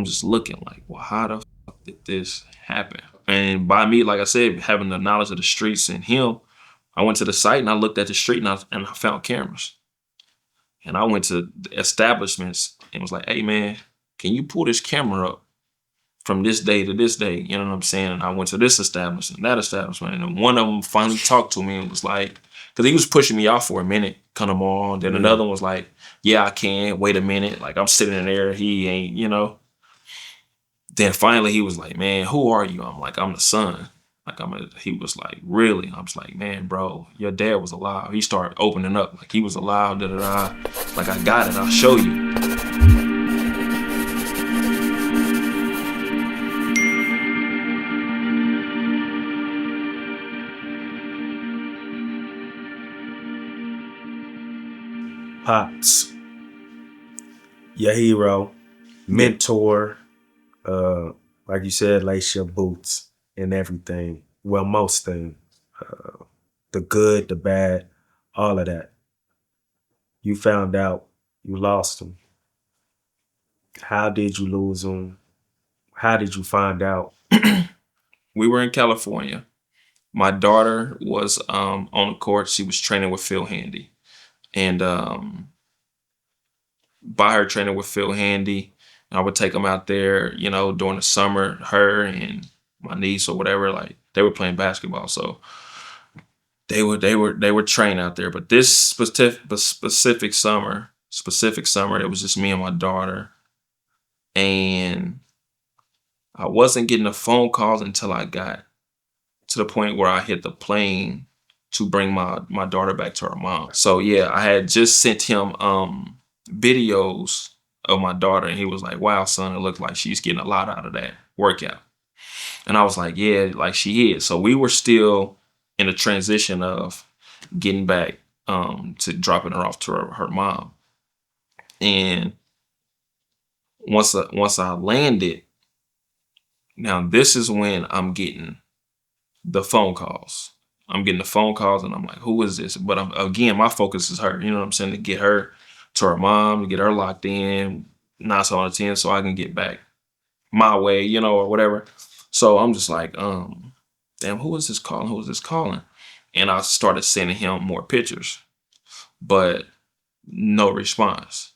I'm just looking like, well, how the fuck did this happen? And by me, like I said, having the knowledge of the streets and him, I went to the site and I looked at the street and I found cameras. And I went to the establishments and was like, hey man, can you pull this camera up from this day to this day? You know what I'm saying? And I went to this establishment, that establishment, and one of them finally talked to me and was like, because he was pushing me off for a minute, come on. Then another one was like, yeah, I can. Wait a minute. Like I'm sitting in there, he ain't, you know. Then finally he was like, man, who are you? I'm like, I'm the son. Like he was like, really? I was like, man, bro, your dad was alive. He started opening up, like he was alive, da da da. Like I got it, I'll show you. Pops, your hero, mentor, like you said, lace your boots and everything. Well, most things. The good, the bad, all of that. You found out you lost him. How did you lose him? How did you find out? We were in California. My daughter was on the court. She was training with Phil Handy. And by her training with Phil Handy, I would take them out there, you know, during the summer, her and my niece or whatever, like they were playing basketball. So they were trained out there. But this specific summer, it was just me and my daughter. And I wasn't getting the phone calls until I got to the point where I hit the plane to bring my daughter back to her mom. So yeah, I had just sent him videos of my daughter, and he was like, wow, son, it looked like she's getting a lot out of that workout. And I was like, yeah, like she is. So we were still in the transition of getting back to dropping her off to her mom. And once I landed, now this is when I'm getting the phone calls. I'm getting the phone calls and I'm like, who is this? But again, my focus is her, you know what I'm saying? To get her to her mom, to get her locked in, 9 out of 10, so I can get back my way, you know, or whatever. So I'm just like, damn, who is this calling? Who is this calling? And I started sending him more pictures, but no response.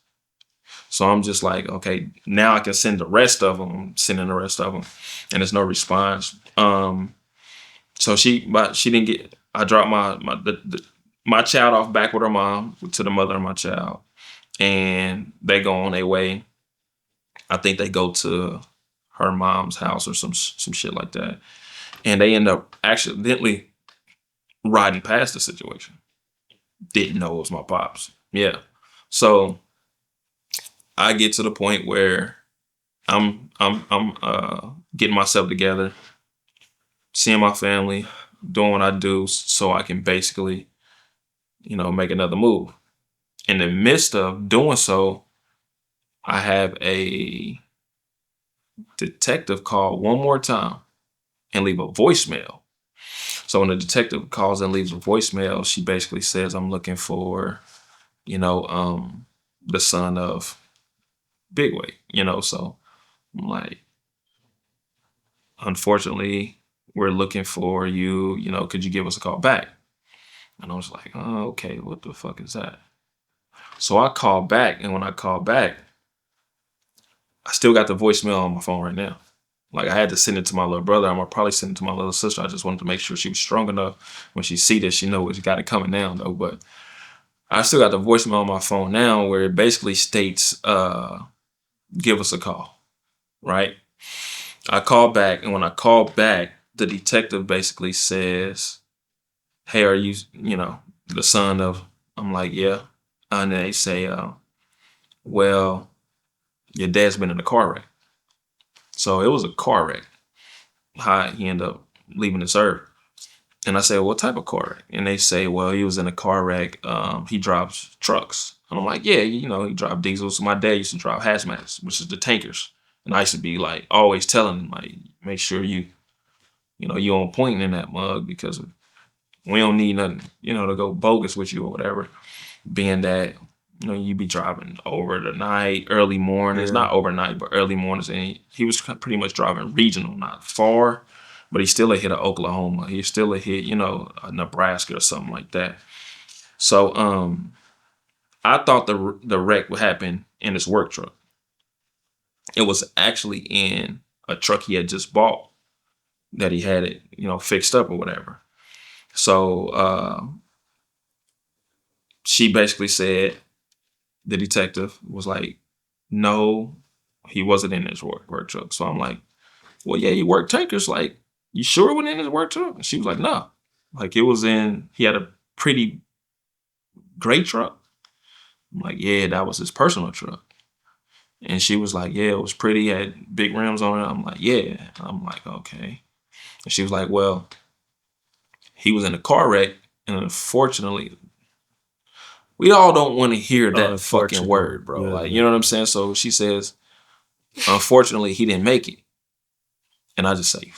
So I'm just like, okay, now I can send the rest of them. I'm sending the rest of them, and there's no response. So she didn't get. I dropped my child off back with her mom, to the mother of my child, and they go on their way. I think they go to her mom's house or some shit like that, and they end up accidentally riding past the situation. Didn't know it was my pops. Yeah, so I get to the point where I'm getting myself together, seeing my family, doing what I do so I can basically, you know, make another move. In the midst of doing so, I have a detective call one more time and leave a voicemail. So when the detective calls and leaves a voicemail, she basically says, I'm looking for, you know, the son of Bigway, you know. So I'm like, unfortunately, we're looking for you, you know, could you give us a call back? And I was like, oh, okay, what the fuck is that? So I called back, and when I called back, I still got the voicemail on my phone right now. Like I had to send it to my little brother. I'm gonna probably send it to my little sister. I just wanted to make sure she was strong enough when she see this, she know she got it coming down though. But I still got the voicemail on my phone now where it basically states, give us a call, right? I call back, and when I call back, the detective basically says, hey, are you, you know, the son of, I'm like, yeah. And they say, well, your dad's been in a car wreck. So it was a car wreck. How he ended up leaving this earth. And I say, what type of car wreck? And they say, well, he was in a car wreck. He drives trucks. And I'm like, yeah, you know, he drives diesels. My dad used to drive hazmats, which is the tankers. And I used to be like, always telling him, like, make sure you know, you on point in that mug, because we don't need nothing, you know, to go bogus with you or whatever. Being that You be driving over the night, early mornings, Yeah. not overnight, but early mornings. And he was pretty much driving regional, not far, but he's still a hit of Oklahoma. He's still a hit, Nebraska or something like that. So I thought the wreck would happen in his work truck. It was actually in a truck he had just bought that he had it, fixed up or whatever. So she basically said, the detective was like, no, he wasn't in his work truck. So I'm like, well, yeah, he worked tankers. Like, you sure it wasn't in his work truck? And she was like, no. Like, he had a pretty great truck. I'm like, yeah, that was his personal truck. And she was like, yeah, it was pretty, had big rims on it. I'm like, yeah. I'm like, okay. And she was like, well, he was in a car wreck. And unfortunately, we all don't want to hear that fucking Unfortunately. word, bro. Like, Yeah. you know what I'm saying? So she says, unfortunately, he didn't make it. And I just say,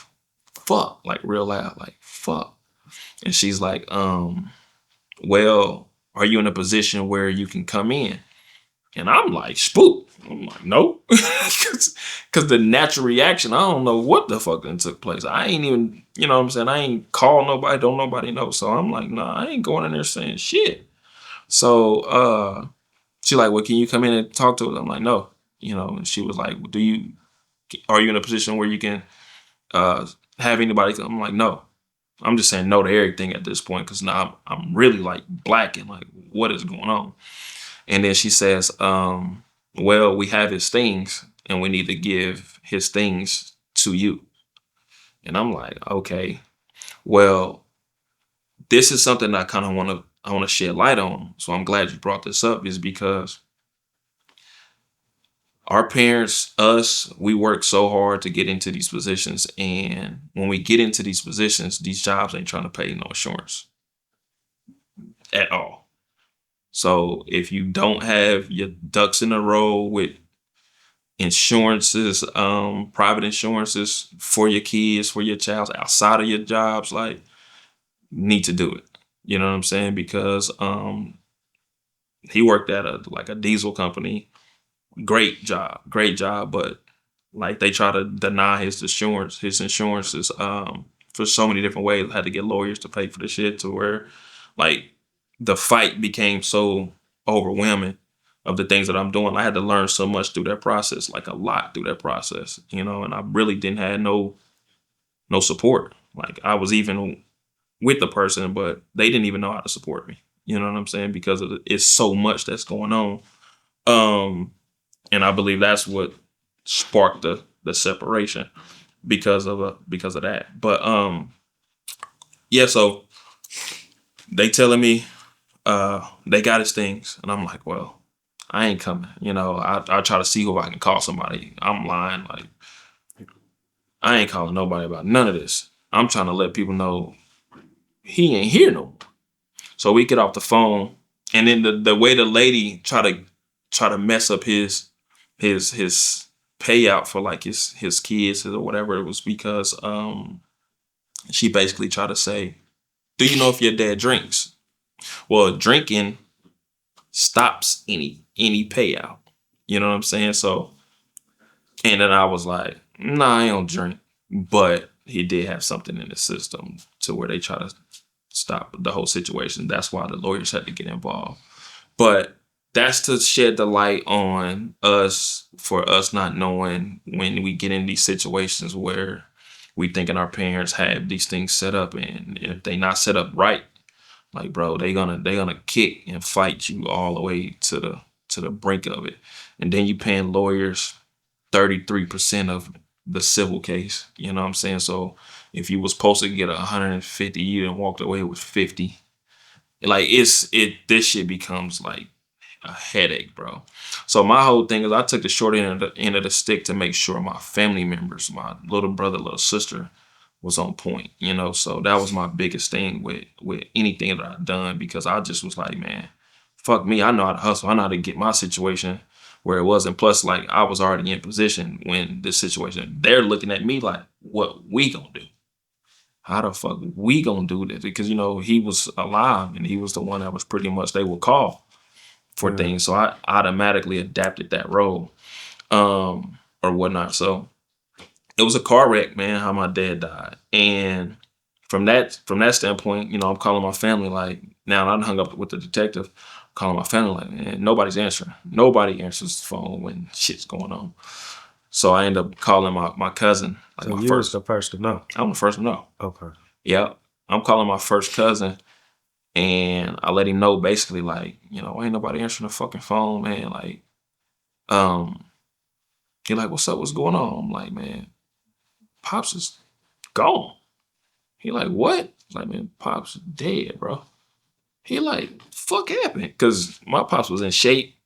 fuck, like real loud, like, fuck. And she's like, well, are you in a position where you can come in? And I'm like, spooked. I'm like, nope. Because the natural reaction, I don't know what the fuck then took place. I ain't even, you know what I'm saying? I ain't called nobody, don't nobody know. So I'm like, nah, I ain't going in there saying shit. So she like, well, can you come in and talk to us? I'm like, no. And she was like, are you in a position where you can have anybody come? I'm like, no. I'm just saying no to everything at this point because now I'm really like black and like, what is going on? And then she says, well, we have his things and we need to give his things to you. And I'm like, okay, well, this is something I kind of I want to shed light on. So I'm glad you brought this up, is because our parents, us, we work so hard to get into these positions. And when we get into these positions, these jobs ain't trying to pay no insurance at all. So if you don't have your ducks in a row with insurances, private insurances for your kids, for your child outside of your jobs, like, need to do it. You know what I'm saying? Because he worked at a diesel company. Great job, but like they try to deny his insurance. His insurances for so many different ways. Had to get lawyers to pay for the shit to where like the fight became so overwhelming of the things that I'm doing. I had to learn so much through that process, like a lot through that process, and I really didn't have no support. Like I was even with the person, but they didn't even know how to support me. You know what I'm saying? Because it's so much that's going on. And I believe that's what sparked the separation because of that. But yeah, so they telling me they got his things, and I'm like, well, I ain't coming. I try to see who I can call somebody. I'm lying, like I ain't calling nobody about none of this. I'm trying to let people know he ain't here no more. So we get off the phone, and then the way the lady try to mess up his payout for like his kids or whatever, it was because she basically tried to say, do you know if your dad drinks? Well, drinking stops any payout. You know what I'm saying? So, and then I was like, nah, I don't drink. But he did have something in the system to where they try to stop the whole situation. That's why the lawyers had to get involved. But that's to shed the light on us, for us not knowing when we get in these situations where we thinking our parents have these things set up, and if they not set up right, like bro, they gonna kick and fight you all the way to the brink of it. And then you paying lawyers 33% of the civil case. You know what I'm saying? So if you was supposed to get 150, you done walked away with 50. Like this shit becomes like a headache, bro. So my whole thing is I took the short end of the stick to make sure my family members, my little brother, little sister, was on point. So that was my biggest thing with anything that I've done, because I just was like, man, fuck me. I know how to hustle. I know how to get my situation where it wasn't. Plus, like I was already in position when this situation. They're looking at me like, what we gonna do? How the fuck we gonna do this? Because he was alive and he was the one that was pretty much they would call. for things. So I automatically adapted that role, or whatnot. So it was a car wreck, man, how my dad died. And from that standpoint, I'm calling my family like, now I done hung up with the detective, calling my family like, man, nobody's answering. Nobody answers the phone when shit's going on. So I end up calling my cousin, like So my you was first. the first to know. I'm the first to know. Okay. Yeah. I'm calling my first cousin, and I let him know basically like, ain't nobody answering the fucking phone, man. Like, um, he like, what's up? What's going on? I'm like, man, Pops is gone. He like, what? Like, man, Pops dead, bro. He like, fuck happened? Cause my Pops was in shape.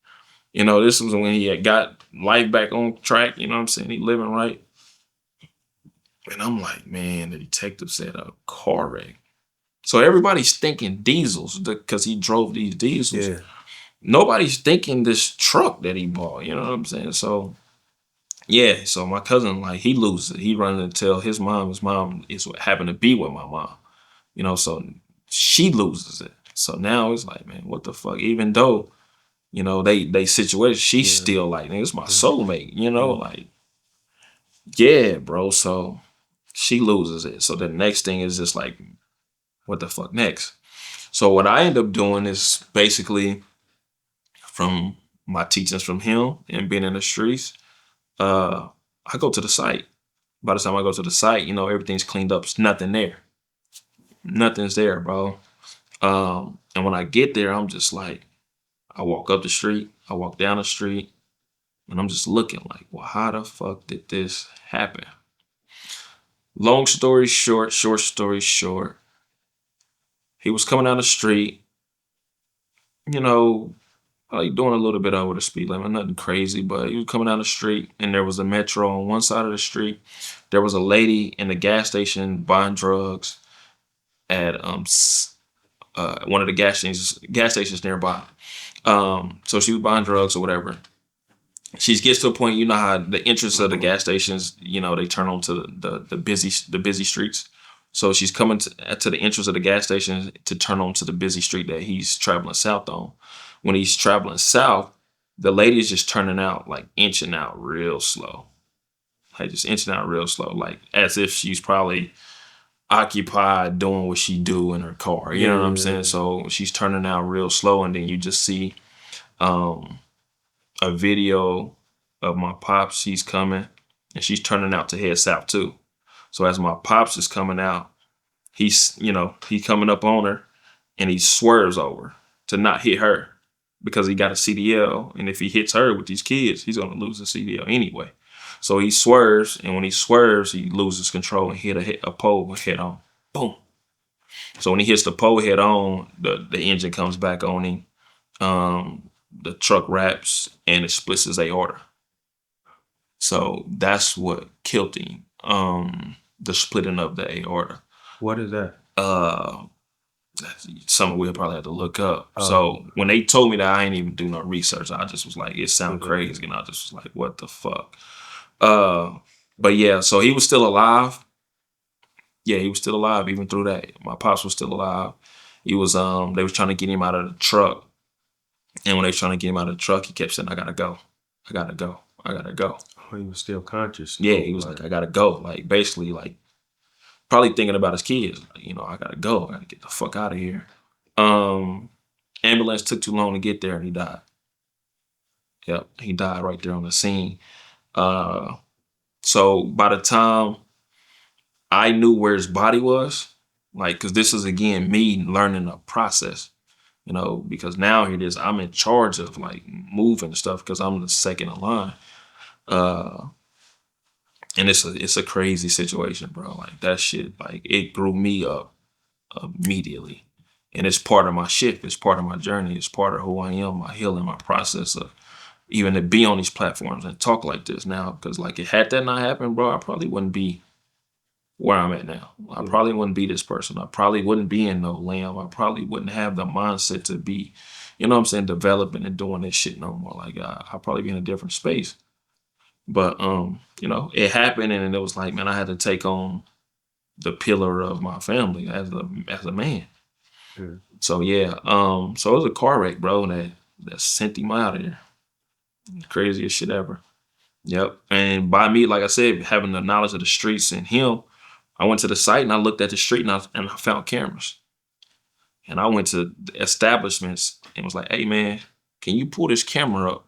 This was when he had got life back on track. You know what I'm saying? He living right. And I'm like, man, the detective said a car wreck. So everybody's thinking diesels because he drove these diesels. Yeah. Nobody's thinking this truck that he bought. You know what I'm saying? So yeah, so my cousin, like, he loses it. He running to tell his mom is what happened to be with my mom. So she loses it. So now it's like, man, what the fuck? Even though, they situated, she's still like, nigga, it's my soulmate, like, yeah, bro. So she loses it. So the next thing is just like, what the fuck next? So what I end up doing is basically from my teachings from him and being in the streets, I go to the site. By the time I go to the site, everything's cleaned up. It's nothing there. Nothing's there, bro. And when I get there, I'm just like, I walk up the street, I walk down the street, and I'm just looking like, well, how the fuck did this happen? Long story short, short story short, he was coming down the street, you know, like doing a little bit over the speed limit, nothing crazy, but he was coming down the street and there was a metro on one side of the street. There was a lady in the gas station buying drugs at one of the gas stations nearby. So she was buying drugs or whatever. She gets to a point, you know how the entrance of the gas stations, they turn onto the busy streets. So she's coming to the entrance of the gas station to turn onto the busy street that he's traveling south on. When he's traveling south, the lady is just turning out, like inching out real slow. Like just inching out real slow, like as if she's probably occupied doing what she do in her car. You know what I'm saying? So she's turning out real slow, and then you just see um a video of my pops. She's coming, and she's turning out to head south too. So as my pops is coming out, he's coming up on her, and he swerves over to not hit her because he got a CDL, and if he hits her with these kids, he's gonna lose the CDL anyway. So he swerves, and when he swerves, he loses control and hit a pole head on. Boom. So when he hits the pole head on, the engine comes back on him. The truck wraps and it splits his aorta. So that's what killed him. The splitting of the aorta. What is that? That's something we'll probably have to look up. So when they told me that, I ain't even do no research. I just was like, it sounded crazy, and I just was like, what the fuck? But yeah, so he was still alive. Yeah, he was still alive even through that. My pops was still alive. He was they was trying to get him out of the truck. And when they was trying to get him out of the truck, he kept saying, I gotta go. I gotta go. I gotta go. Oh, he was still conscious. Yeah, he was like, I gotta go. Like basically like probably thinking about his kids. Like, I gotta go. I gotta get the fuck out of here. Ambulance took too long to get there and he died. Yep, he died right there on the scene. So by the time I knew where his body was, like, cause this is again me learning a process, because now it is I'm in charge of like moving stuff because I'm the second in line. And it's a crazy situation, bro. Like that shit, like it grew me up immediately. And it's part of my shift. It's part of my journey. It's part of who I am, my healing, my process of even to be on these platforms and talk like this now. Because like had that not happened, bro, I probably wouldn't be where I'm at now. I probably wouldn't be this person. I probably wouldn't be in no lamb. I probably wouldn't have the mindset to be, developing and doing this shit no more. Like I'll probably be in a different space. But it happened, and it was like, man, I had to take on the pillar of my family as a man. Yeah. So yeah, so it was a car wreck, bro, that that sent him out of there. Craziest shit ever. Yep. And by me, like I said, having the knowledge of the streets and him, I went to the site and I looked at the street and I found cameras. And I went to the establishments and was like, hey man, can you pull this camera up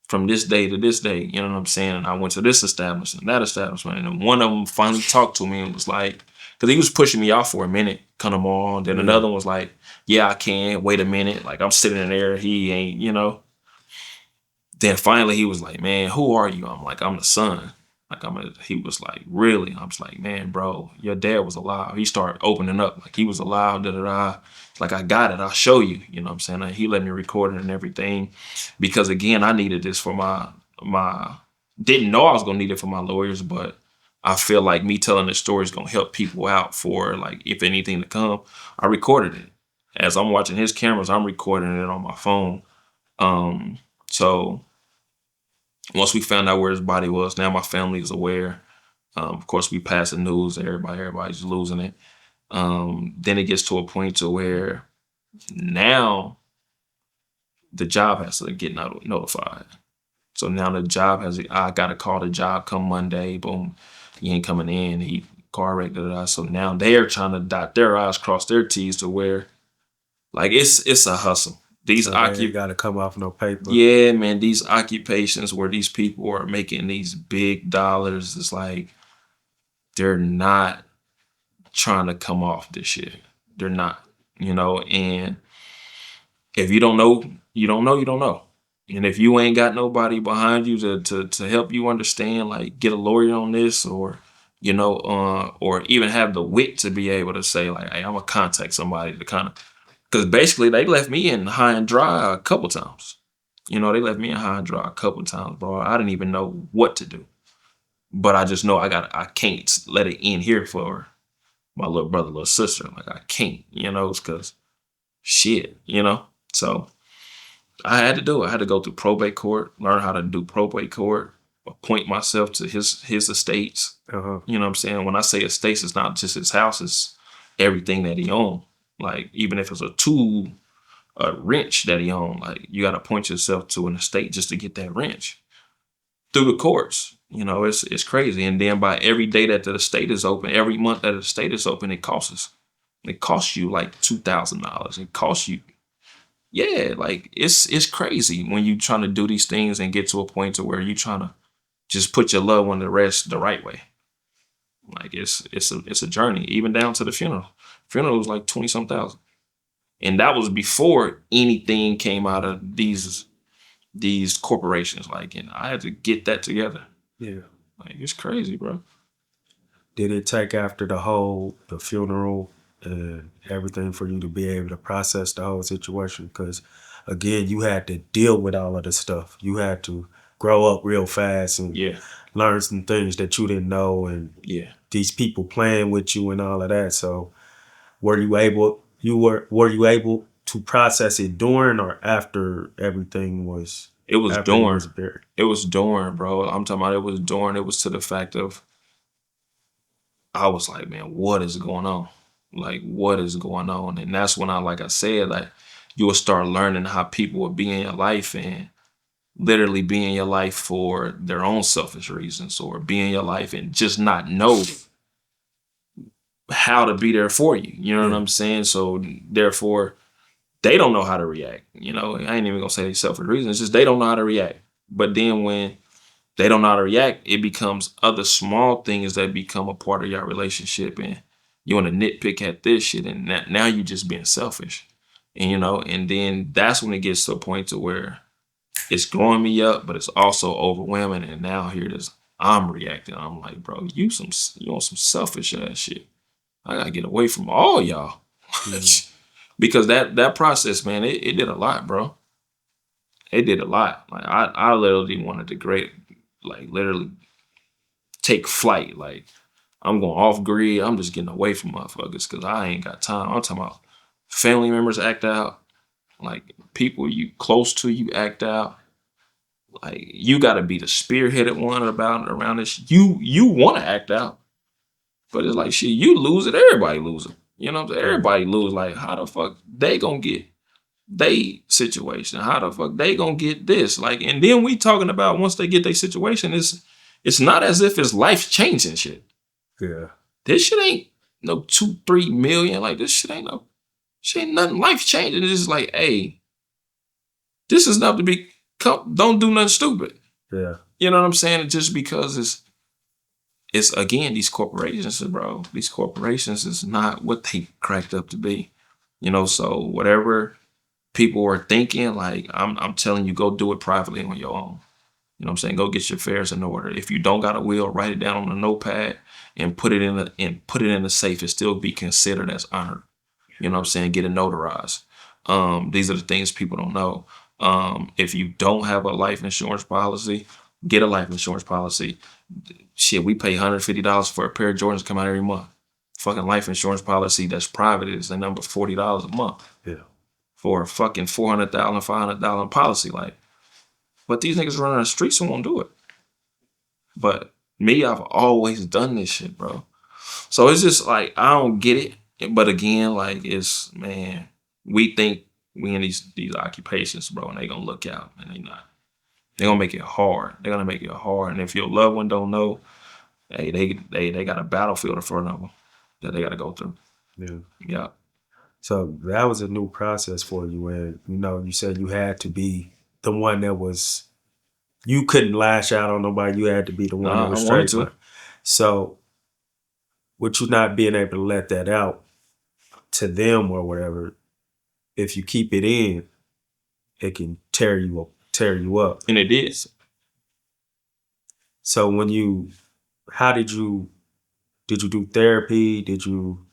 from this day to this day? You know what I'm saying? And I went to this establishment, that establishment. And then one of them finally talked to me and was like, because he was pushing me off for a minute, come on. Then another one was like, yeah, I can. Wait a minute. Like I'm sitting in there. He ain't, you know. Then finally he was like, man, who are you? I'm like, I'm the son. Like he was like, really? I was like, man, bro, your dad was alive. He started opening up. Like he was alive, da-da-da. Like, I got it. I'll show you. You know what I'm saying? Like, he let me record it and everything. Because again, I needed this for my didn't know I was gonna need it for my lawyers, but I feel like me telling this story is gonna help people out for like if anything to come. I recorded it. As I'm watching his cameras, I'm recording it on my phone. So once we found out where his body was, now my family is aware. Of course, we pass the news to everybody. Everybody's losing it. Then it gets to a point to where now the job has to get notified. So now the job I got to call the job come Monday. Boom, he ain't coming in. He car wrecked. So now they're trying to dot their I's, cross their T's to where like it's a hustle. So they got to come off no paper. Yeah, man, these occupations where these people are making these big dollars, it's like they're not trying to come off this shit. They're not, you know, and if you don't know, you don't know, you don't know. And if you ain't got nobody behind you to help you understand, like get a lawyer on this or, you know, or even have the wit to be able to say like, hey, I'm gonna contact somebody to kind of, because basically they left me in high and dry a couple times. You know, they left me in high and dry a couple times, bro. I didn't even know what to do. But I just know I can't let it end here for my little brother, little sister. Like I can't, you know, because shit, you know. So I had to do it. I had to go through probate court, learn how to do probate court, appoint myself to his estates. Uh-huh. You know what I'm saying? When I say estates, it's not just his house, it's everything that he owned. Like even if it's a tool, a wrench that he owned, like you got to point yourself to an estate just to get that wrench through the courts. You know, it's crazy. And then by every day that the estate is open, every month that the estate is open, it costs us. It costs you like $2,000. It costs you, yeah, like it's crazy when you trying to do these things and get to a point to where you trying to just put your loved one to rest the right way. Like it's a journey, even down to the funeral. Funeral was like 20 some thousand. And that was before anything came out of these corporations. Like, and I had to get that together. Yeah. Like, it's crazy, bro. Did it take after the funeral and everything for you to be able to process the whole situation? Because, again, you had to deal with all of the stuff. You had to grow up real fast and learn some things that you didn't know and these people playing with you and all of that. So were you able to process it during or after everything was? It was during. It was during, bro. I'm talking about it was during. It was to the fact of I was like, man, what is going on? Like, what is going on? And that's when like I said, like you will start learning how people will be in your life and literally be in your life for their own selfish reasons or be in your life and just not know how to be there for you. You know what I'm saying? So therefore, they don't know how to react. You know, I ain't even gonna say they selfish reasons. It's just they don't know how to react. But then when they don't know how to react, it becomes other small things that become a part of your relationship. And you want to nitpick at this shit. And now you just being selfish. And, you know, and then that's when it gets to a point to where it's growing me up, but it's also overwhelming. And now here it is. I'm reacting. I'm like, bro, you on some selfish ass shit. I gotta get away from all y'all. Because that process, man, it did a lot, bro. It did a lot. Like I literally wanted to literally take flight. Like I'm going off grid. I'm just getting away from motherfuckers because I ain't got time. I'm talking about family members act out. Like people you close to you act out. Like you got to be the spearheaded one around this. You want to act out, but it's like shit. You lose it, everybody lose it. You know what I'm saying? Everybody lose. Like how the fuck they gonna get they situation. How the fuck they gonna get this? Like, and then we talking about once they get their situation, it's not as if it's life changing shit. Yeah. This shit ain't no 2-3 million. Like this shit ain't nothing life changing. It's just like, hey, this is enough to be. Don't do nothing stupid. Yeah. You know what I'm saying? Just because it's again these corporations, bro. These corporations is not what they cracked up to be. You know, so whatever people are thinking, like I'm telling you, go do it privately on your own. You know what I'm saying? Go get your affairs in order. If you don't got a will, write it down on a notepad and put it in the safe. It still be considered as honored. You know what I'm saying? Get it notarized. These are the things people don't know. If you don't have a life insurance policy, get a life insurance policy. Shit, we pay $150 for a pair of Jordans to come out every month. Fucking life insurance policy that's private is the number $40 a month. Yeah. For a fucking $400,000, $500 policy. Like, but these niggas running the streets and won't do it. But me, I've always done this shit, bro. So it's just like, I don't get it. But again, like, it's, man, we think we in these occupations, bro, and they gonna look out, and they not. They gonna make it hard. They're gonna make it hard. And if your loved one don't know, hey, they got a battlefield in front of them that they gotta go through. Yeah. Yeah. So that was a new process for you, and you said you had to be the one that was. You couldn't lash out on nobody. You had to be the one that was straight. So, with you not being able to let that out to them or whatever, if you keep it in, it can tear you up. And it did. So how did you do therapy? Did you?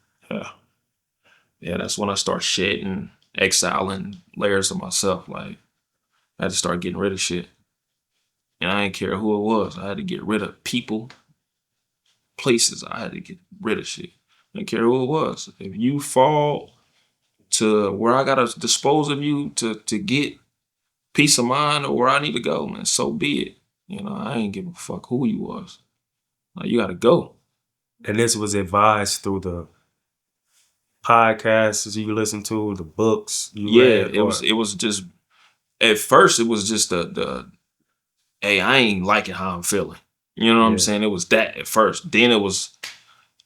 Yeah, that's when I start shedding, exiling layers of myself. Like, I had to start getting rid of shit. And I didn't care who it was. I had to get rid of people, places. I had to get rid of shit. I didn't care who it was. If you fall to where I gotta dispose of you to get peace of mind or where I need to go, man, so be it. I ain't give a fuck who you was. Like, you gotta go. And this was advised through the podcasts you listen to, the books you read? It was just, at first it was just the hey, I ain't liking how I'm feeling. You know what I'm saying? It was that at first. Then it was,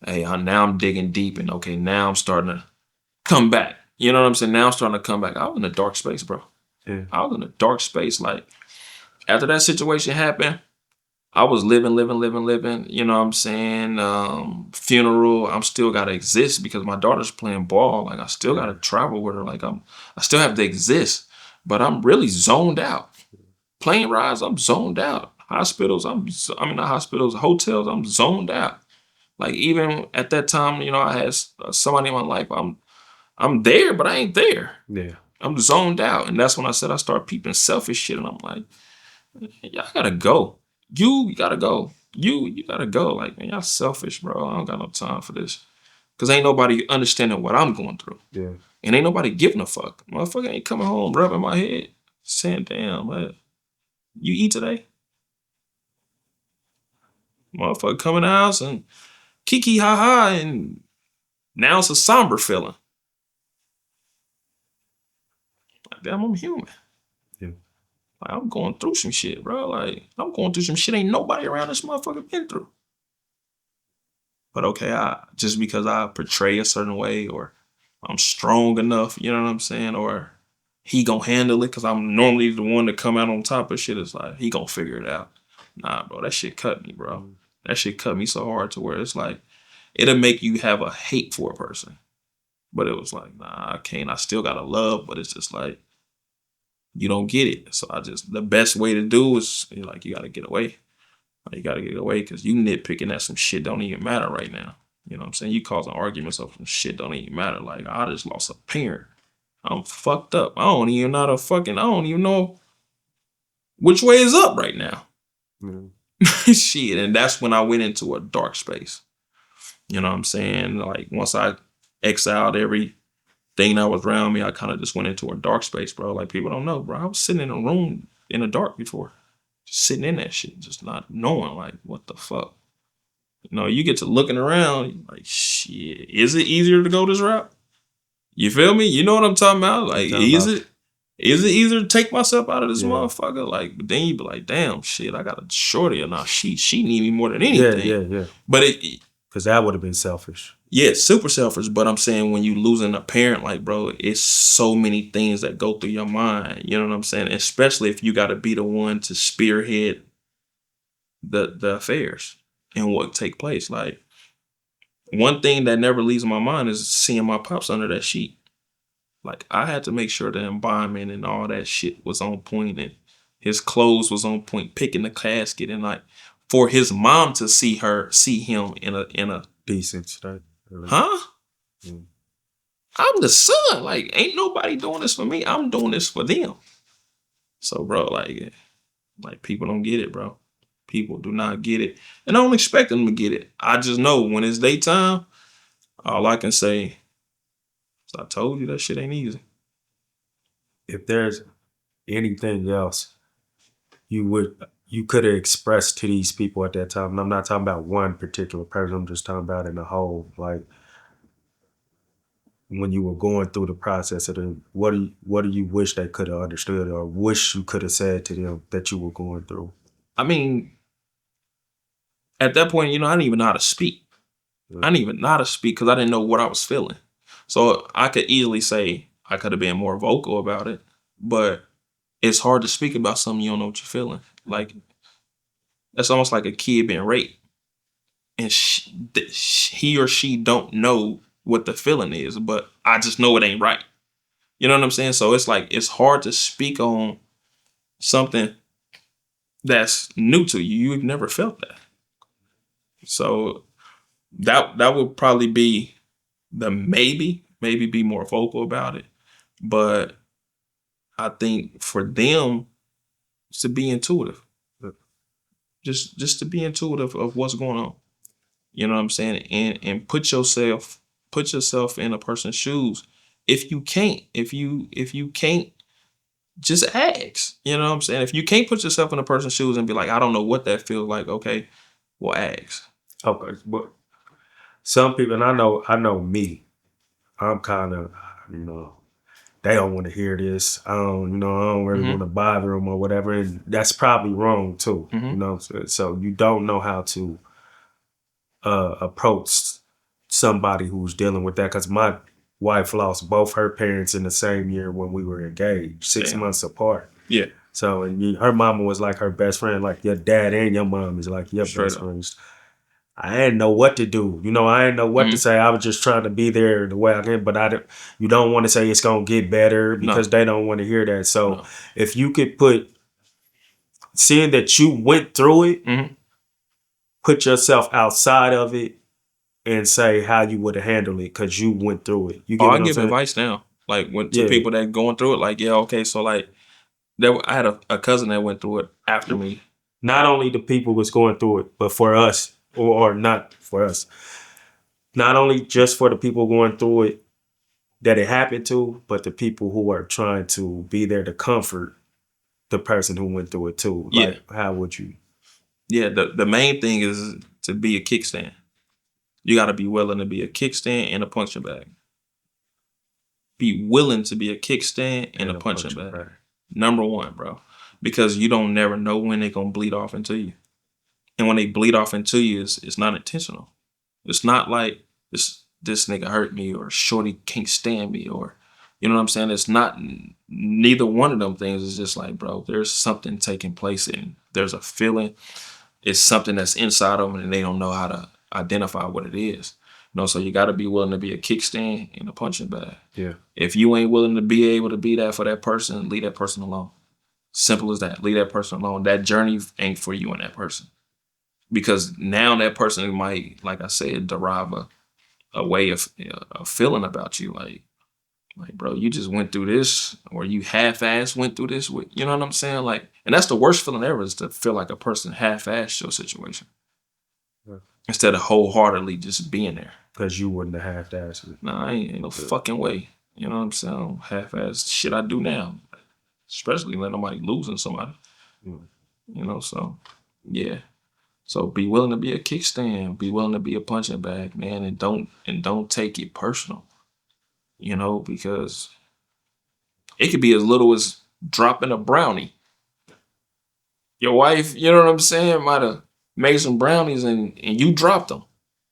hey, now I'm digging deep, and okay, now I'm starting to come back. You know what I'm saying? Now I'm starting to come back. I was in a dark space, bro. Yeah. I was in a dark space. Like, after that situation happened, I was living. You know what I'm saying? Funeral. I'm still gotta exist because my daughter's playing ball. Like, I still gotta travel with her. Like, I still have to exist, but I'm really zoned out. Plane rides, I'm zoned out. Hospitals, not hospitals, hotels, I'm zoned out. Like, even at that time, I had somebody in my life. I'm there, but I ain't there. Yeah. I'm zoned out. And that's when I said I start peeping selfish shit. And I'm like, y'all gotta go. You gotta go. You gotta go. Like, man, y'all selfish, bro. I don't got no time for this. Cause ain't nobody understanding what I'm going through. Yeah. And ain't nobody giving a fuck. Motherfucker ain't coming home rubbing my head, saying, damn, man, you eat today? Motherfucker come in the house and kiki ha ha, and now it's a somber feeling. Like, damn, I'm human. Yeah. Like, I'm going through some shit, bro. Like, I'm going through some shit ain't nobody around this motherfucker been through. But okay, just because I portray a certain way, or I'm strong enough, you know what I'm saying? Or he gonna handle it because I'm normally the one to come out on top of shit. It's like, he gonna figure it out. Nah, bro, that shit cut me, bro. That shit cut me so hard to where it's like, it'll make you have a hate for a person. But it was like, nah, I can't. I still gotta love, but it's just like, you don't get it. So the best way to do is, you gotta get away. You gotta get away because you nitpicking at some shit don't even matter right now. You know what I'm saying? You causing arguments over some shit don't even matter. Like, I just lost a parent. I'm fucked up. I don't even know which way is up right now. Shit. And that's when I went into a dark space. You know what I'm saying? Like, once I exiled everything that was around me, I kind of just went into a dark space, bro. Like, people don't know, bro. I was sitting in a room in the dark before. Just sitting in that shit, just not knowing, like, what the fuck. You get to looking around, like, shit, is it easier to go this route? You feel me? You know what I'm talking about? Like, is it? is it easier to take myself out of this Yeah. motherfucker? Like, but then you be like, damn, shit, I got a shorty or not. She need me more than Yeah, anything. yeah. But Because that would have been selfish. yeah, it's super selfish. But I'm saying when you losing a parent, like, bro, it's so many things that go through your mind. You know what I'm saying? Especially if you got to be the one to spearhead the affairs and what take place. Like, one thing that never leaves my mind is seeing my pops under that sheet. Like, I had to make sure the environment and all that shit was on point and his clothes was on point, picking the casket, and like for his mom to see him in a Decent state. Really. huh? Mm. I'm the son. Like, ain't nobody doing this for me. I'm doing this for them. So, bro, like people don't get it, bro. People do not get it. And I don't expect them to get it. I just know when it's daytime, all I can say is I told you that shit ain't easy. If there's anything else you could have expressed to these people at that time, and I'm not talking about one particular person, I'm just talking about in the whole, like when you were going through the process of them, what do you wish they could have understood or wish you could have said to them that you were going through? I mean, at that point, I didn't even know how to speak. Yeah. I didn't even know how to speak because I didn't know what I was feeling. So I could easily say I could have been more vocal about it, but it's hard to speak about something you don't know what you're feeling. Like, that's almost like a kid being raped, and he or she don't know what the feeling is, but I just know it ain't right. You know what I'm saying? So it's like it's hard to speak on something that's new to you. You've never felt that. So that would probably be the maybe be more vocal about it. But I think for them it's to be intuitive. Just to be intuitive of what's going on. You know what I'm saying? And put yourself in a person's shoes. If you can't, just ask. You know what I'm saying? If you can't put yourself in a person's shoes and be like, I don't know what that feels like, okay, well, ask. Okay, but some people, and I know me, I'm kind of, you know, they don't want to hear this. I don't really Mm-hmm. want to bother them or whatever, and that's probably wrong too. Mm-hmm. So you don't know how to approach somebody who's dealing with that, because my wife lost both her parents in the same year when we were engaged, 6 Damn. months apart. Yeah. So her mama was like her best friend, like your dad and your mom is like your Straight best up. friends. I didn't know what to do. I didn't know what to Mm-hmm. say. I was just trying to be there the way I can, but you don't want to say it's gonna get better because No. they don't want to hear that. So No. if you could seeing that you went through it, Mm-hmm. put yourself outside of it and say how you would have handled it because you went through it. You Oh, get I what I'm give saying? advice now. Like when to Yeah. people that going through it, like, yeah, okay, so like I had a cousin that went through it after me. Not only the people was going through it, but for us, or not for us. Not only just for the people going through it that it happened to, but the people who are trying to be there to comfort the person who went through it too. Yeah. Like, how would you? Yeah, the main thing is to be a kickstand. You got to be willing to be a kickstand and a punching bag. Be willing to be a kickstand and a punching bag. Number one, bro. Because you don't never know when they're going to bleed off into you. And when they bleed off into you, it's not intentional. It's not like this nigga hurt me or shorty can't stand me or, you know what I'm saying? It's not neither one of them things. It's just like, bro, there's something taking place and there's a feeling. It's something that's inside of them and they don't know how to identify what it is. So you got to be willing to be a kickstand and a punching bag. Yeah. If you ain't willing to be able to be that for that person, leave that person alone. Simple as that. Leave that person alone. That journey ain't for you and that person. Because now that person might, like I said, derive a way of feeling about you. Like, bro, you just went through this, or you half-ass went through this. You know what I'm saying? Like, and that's the worst feeling ever, is to feel like a person half-assed your situation. Yeah. Instead of wholeheartedly just being there. Because you wouldn't have half to ask it. Nah, ain't no fucking way. You know what I'm saying? Half-ass shit I do now. Especially letting nobody losing somebody. So yeah. So be willing to be a kickstand, be willing to be a punching bag, man, and don't take it personal. Because It could be as little as dropping a brownie. Your wife, you know what I'm saying, might have made some brownies and you dropped them.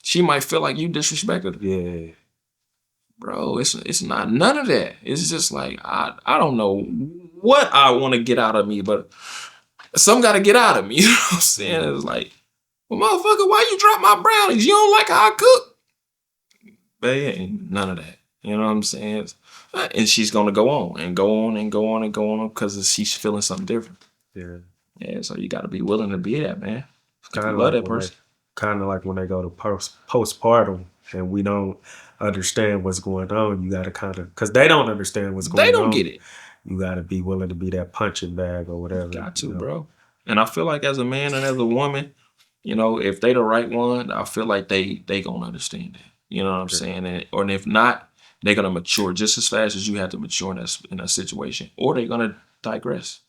She might feel like you disrespected her. Yeah. Bro, it's not none of that. It's just like I don't know what I want to get out of me, but some got to get out of me. You know what I'm saying? It's like, well, motherfucker, why you drop my brownies? You don't like how I cook? But yeah, ain't none of that. You know what I'm saying? And she's gonna go on and go on and go on and go on because she's feeling something different. Yeah. Yeah, so you got to be willing to be that, man. If Kind you of love like that when they, person, kind of like when they go to postpartum and we don't understand what's going on. You got to kind of, because they don't understand what's they going don't on. get it. You got to be willing to be that punching bag or You whatever. got You to, know. bro. And I feel like as a man and as a woman, you know, if they the right one, I feel like they gonna understand that. You know what I'm Yeah. saying? And if not, they're gonna mature just as fast as you have to mature in that situation, or they're gonna digress.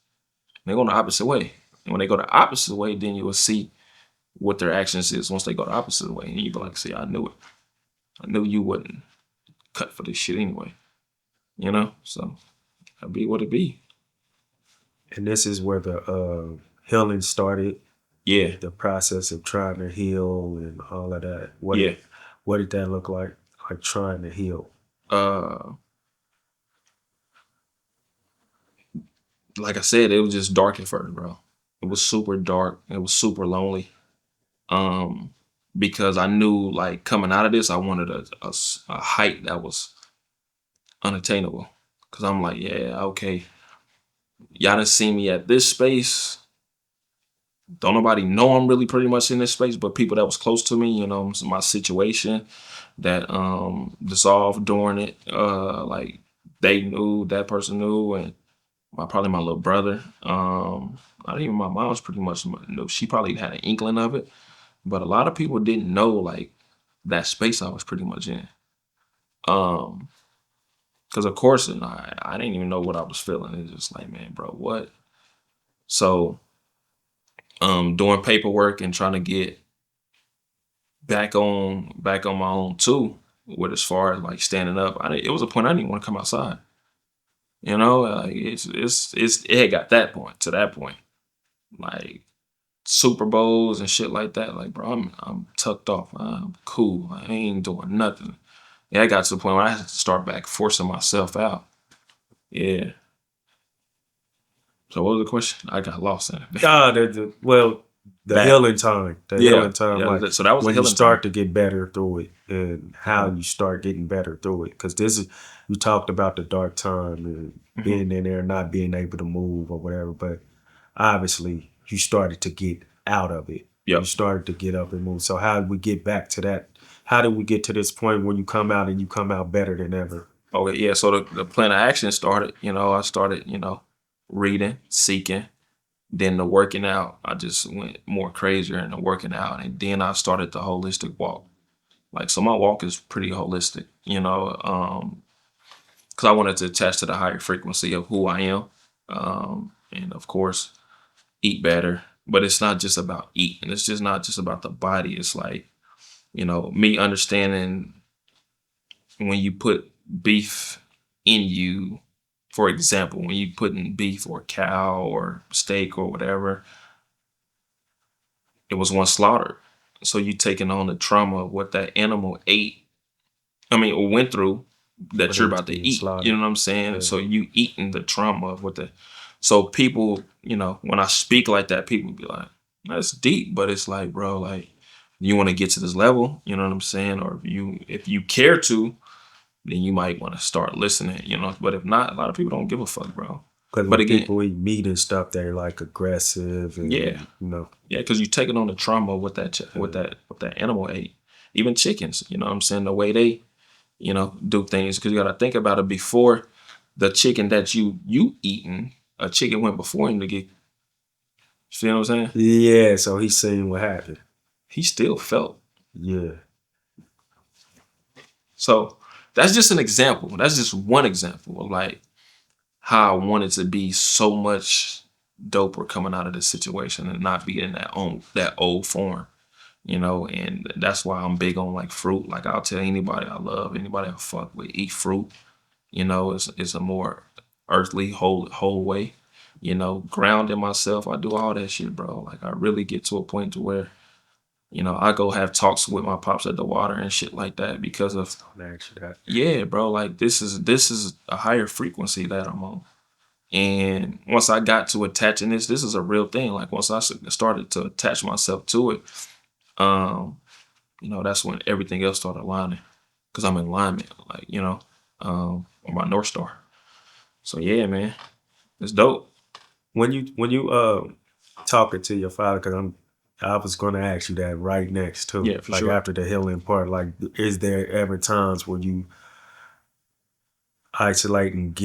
They go the opposite way. And when they go the opposite way, then you will see what their actions is once they go the opposite way. And you be like, see, I knew it. I knew you wouldn't cut for this shit anyway. You know? So that'll be what it be. And this is where the healing started. Yeah. The process of trying to heal and all of that. Yeah. What did that look like? Like trying to heal. Like I said, it was just dark at first, bro. It was super dark. It was super lonely. Because I knew like coming out of this, I wanted a height that was unattainable. Cause I'm like, yeah, okay. Y'all done see me at this space. Don't nobody know I'm really pretty much in this space, but people that was close to me, you know, my situation that dissolved during it. Like they knew, that person knew, and probably my little brother. Not even my mom's pretty much knew. She probably had an inkling of it, but a lot of people didn't know like that space I was pretty much in. Because of course, and I didn't even know what I was feeling. It's just like, man, bro, what? So, doing paperwork and trying to get back on my own too. With as far as like standing up, it was a point I didn't even want to come outside. You know, like it had got to that point, like Super Bowls and shit like that. Like, bro, I'm tucked off. I'm cool. I ain't doing nothing. Yeah, I got to the point where I had to start back forcing myself out. Yeah. So what was the question? I got lost in it. Ah, the That. healing time. The Yeah. healing time. Yeah. Like So that was the when you healing start time. to get better through it and how you start getting better through it. Because you talked about the dark time and being in there, not being able to move or whatever. But obviously, you started to get out of it. Yep. You started to get up and move. So how did we get back to that? How did we get to this point when you come out and you come out better than ever? Okay, yeah. So the plan of action started. You know, I started. You know, reading, seeking. Then the working out, I just went more crazier in the working out, and then I started the holistic walk. Like, so my walk is pretty holistic. You know, because I wanted to attach to the higher frequency of who I am, and of course, eat better. But it's not just about eating. It's just not just about the body. It's like, you know, me understanding when you put beef in you, for example, when you put in beef or cow or steak or whatever, it was once slaughtered. So you taking on the trauma of what that animal ate, I mean, or went through that But you're it's about to being eat. You slaughtered. know what I'm saying? Yeah. So you eating the trauma of what the, so people, you know, when I speak like that, people be like, that's deep, but it's like, bro, like, you want to get to this level, you know what I'm saying? Or if you care to, then you might want to start listening, you know. But if not, a lot of people don't give a fuck, bro. Because But when again, people eat meat and stuff, they're like aggressive and yeah, yeah, because you taking on the trauma of what what that animal ate. Even chickens, you know what I'm saying? The way they, you know, do things. Because you got to think about it, before the chicken that you eating, a chicken went before him to get. See what I'm saying? Yeah, so he's seen what happened. He still felt. Yeah. So that's just an example. That's just one example of like how I wanted to be so much doper coming out of this situation and not be in that old form, you know. And that's why I'm big on like fruit. Like, I'll tell anybody I love, anybody I fuck with, eat fruit. You know, it's a more earthly whole way. Grounding myself. I do all that shit, bro. Like I really get to a point to where I go have talks with my pops at the water and shit like that because of yeah, bro. Like this is a higher frequency that I'm on. And once I got to attaching this is a real thing. Like once I started to attach myself to it, um, that's when everything else started aligning because I'm in alignment, like on my North Star. So yeah, man, it's dope. When you talking to your father, because I was going to ask you that right next too. Yeah, for Like sure. after the healing part, like is there ever times where you isolate and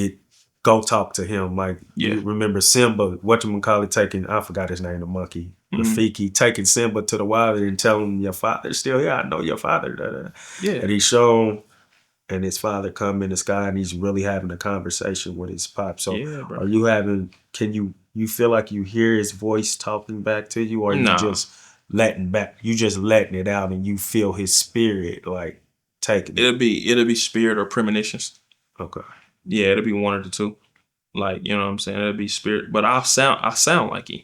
go talk to him? Like Yeah. you remember Simba, whatchamacallit, taking, I forgot his name, the monkey, Mhm. Rafiki, taking Simba to the wild and telling him your father's still here. I know your father. Da, da. Yeah. And he's shown, and his father come in the sky and he's really having a conversation with his pop. So Yeah, bro. are you having, can you feel like you hear his voice talking back to you, or you Nah, just letting it out and you feel his spirit like taking it? it'll be spirit or premonitions. Okay. Yeah, it'll be one of the two. Like, you know what I'm saying? It'll be spirit. But I sound like him.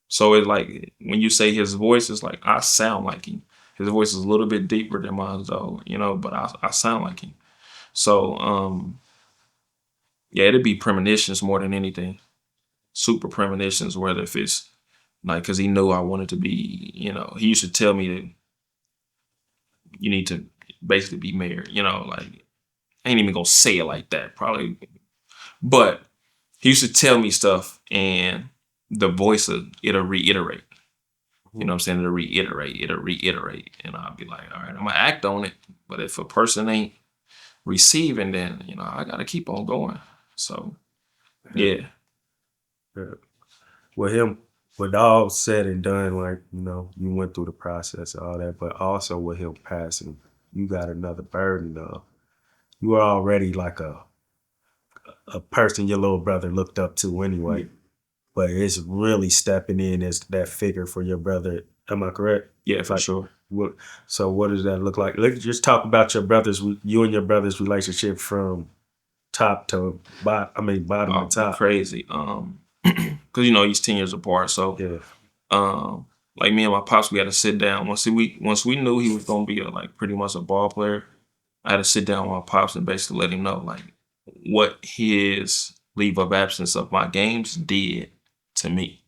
So it's like when you say his voice, it's like I sound like him. His voice is a little bit deeper than mine though, but I sound like him. So yeah, it'd be premonitions more than anything. Super premonitions, whether if it's like because he knew I wanted to be, he used to tell me that you need to basically be married, like I ain't even gonna say it like that, probably. But he used to tell me stuff and the voice it'll reiterate. You know what I'm saying? It'll reiterate. And I'll be like, all right, I'm gonna act on it. But if a person ain't receiving, then I gotta keep on going. So yeah. Yeah. With him, with all said and done, like, you went through the process, all that, but also with him passing, you got another burden of, you were already like a person your little brother looked up to anyway, but it's really stepping in as that figure for your brother. Am I correct? Yeah, for Like, sure. so what does that look like? Let's just talk about you and your brother's relationship from top to bottom. I mean, bottom to Oh, top. crazy. Because he's 10 years apart. So Yeah. like me and my pops, we had to sit down. Once we knew he was gonna be like pretty much a ball player, I had to sit down with my pops and basically let him know like what his leave of absence of my games did to me.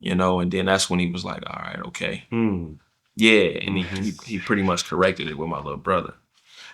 And then that's when he was like, all right, okay. Mm. Yeah. And he pretty much corrected it with my little brother.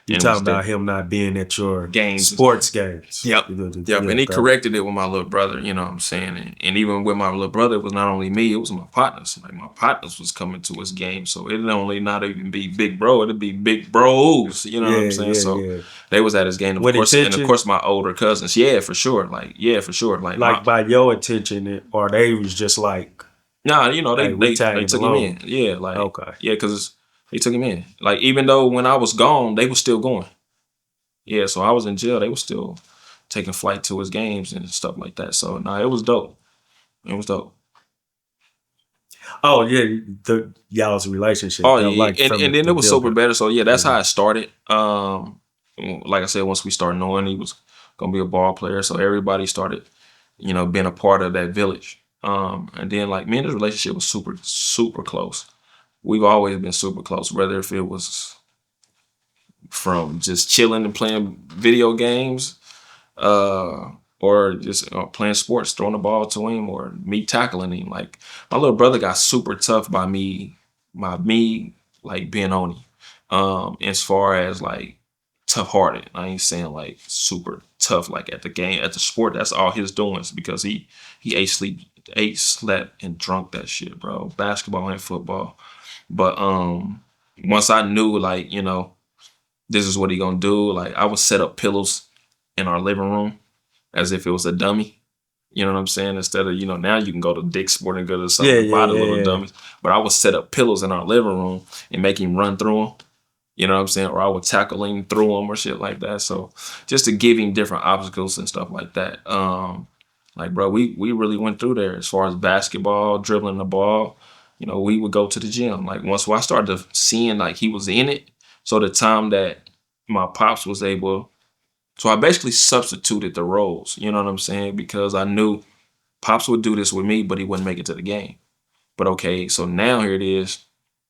You And it was talking there. about him not being at your Games. sports games. Yep. Yeah, And he okay. corrected it with my little brother, you know what I'm saying? And even with my little brother, it was not only me, it was my partners. Like my partners was coming to his game. So it'd only not even be big bro, it'd be big bros. You know what I'm saying? So they was at his game, of With course. And of intention? course my older cousins. Yeah, for sure. Like, yeah, for sure. Like by your intention, or they was just like, nah, hey, they we they they tagging took him along. in. Yeah, like Okay. yeah, because they took him in. Like even though when I was gone, they was still going. Yeah, so I was in jail. They was still taking flight to his games and stuff like that. So nah, it was dope. It was dope. Oh yeah, y'all's relationship. Oh That yeah, like and from and then the it was build super up. better. So yeah, that's Yeah. how it started. Like I said, once we started knowing he was gonna be a ball player, so everybody started, being a part of that village. And then like me and his relationship was super super close. We've always been super close, whether if it was from just chilling and playing video games, uh, or just playing sports, throwing the ball to him, or me tackling him. Like my little brother got super tough by me like being on him. As far as like tough hearted, I ain't saying like super tough like at the game, at the sport. That's all his doings because he ate, slept, and drunk that shit, bro. Basketball and football. But once I knew like this is what he gonna do, like I would set up pillows in our living room as if it was a dummy. You know what I'm saying? Instead of, now you can go to Dick's Sporting Goods or something Yeah, and buy the yeah, little yeah. dummies. But I would set up pillows in our living room and make him run through them. You know what I'm saying? Or I would tackle him through them or shit like that. So just to give him different obstacles and stuff like that. Like, bro, we really went through there as far as basketball, dribbling the ball. We would go to the gym. Like once I started seeing like he was in it. So the time that my pops was able So I basically substituted the roles, you know what I'm saying? Because I knew Pops would do this with me, but he wouldn't make it to the game. But okay, so now here it is.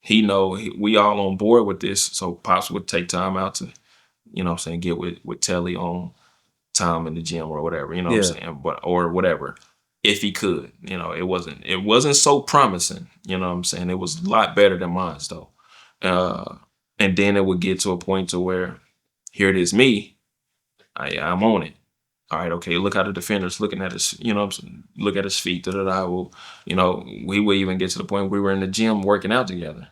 We all on board with this. So Pops would take time out to, you know what I'm saying, get with Telly on time in the gym or whatever, you know what Yeah. I'm saying? But or whatever. If he could. It wasn't so promising, you know what I'm saying? It was a lot better than mine though. And then it would get to a point to where here it is me. I'm on it. All right, okay, look how the defender's looking at his, you know what I'm saying? Look at his feet, da da da. Well, we would even get to the point we were in the gym working out together.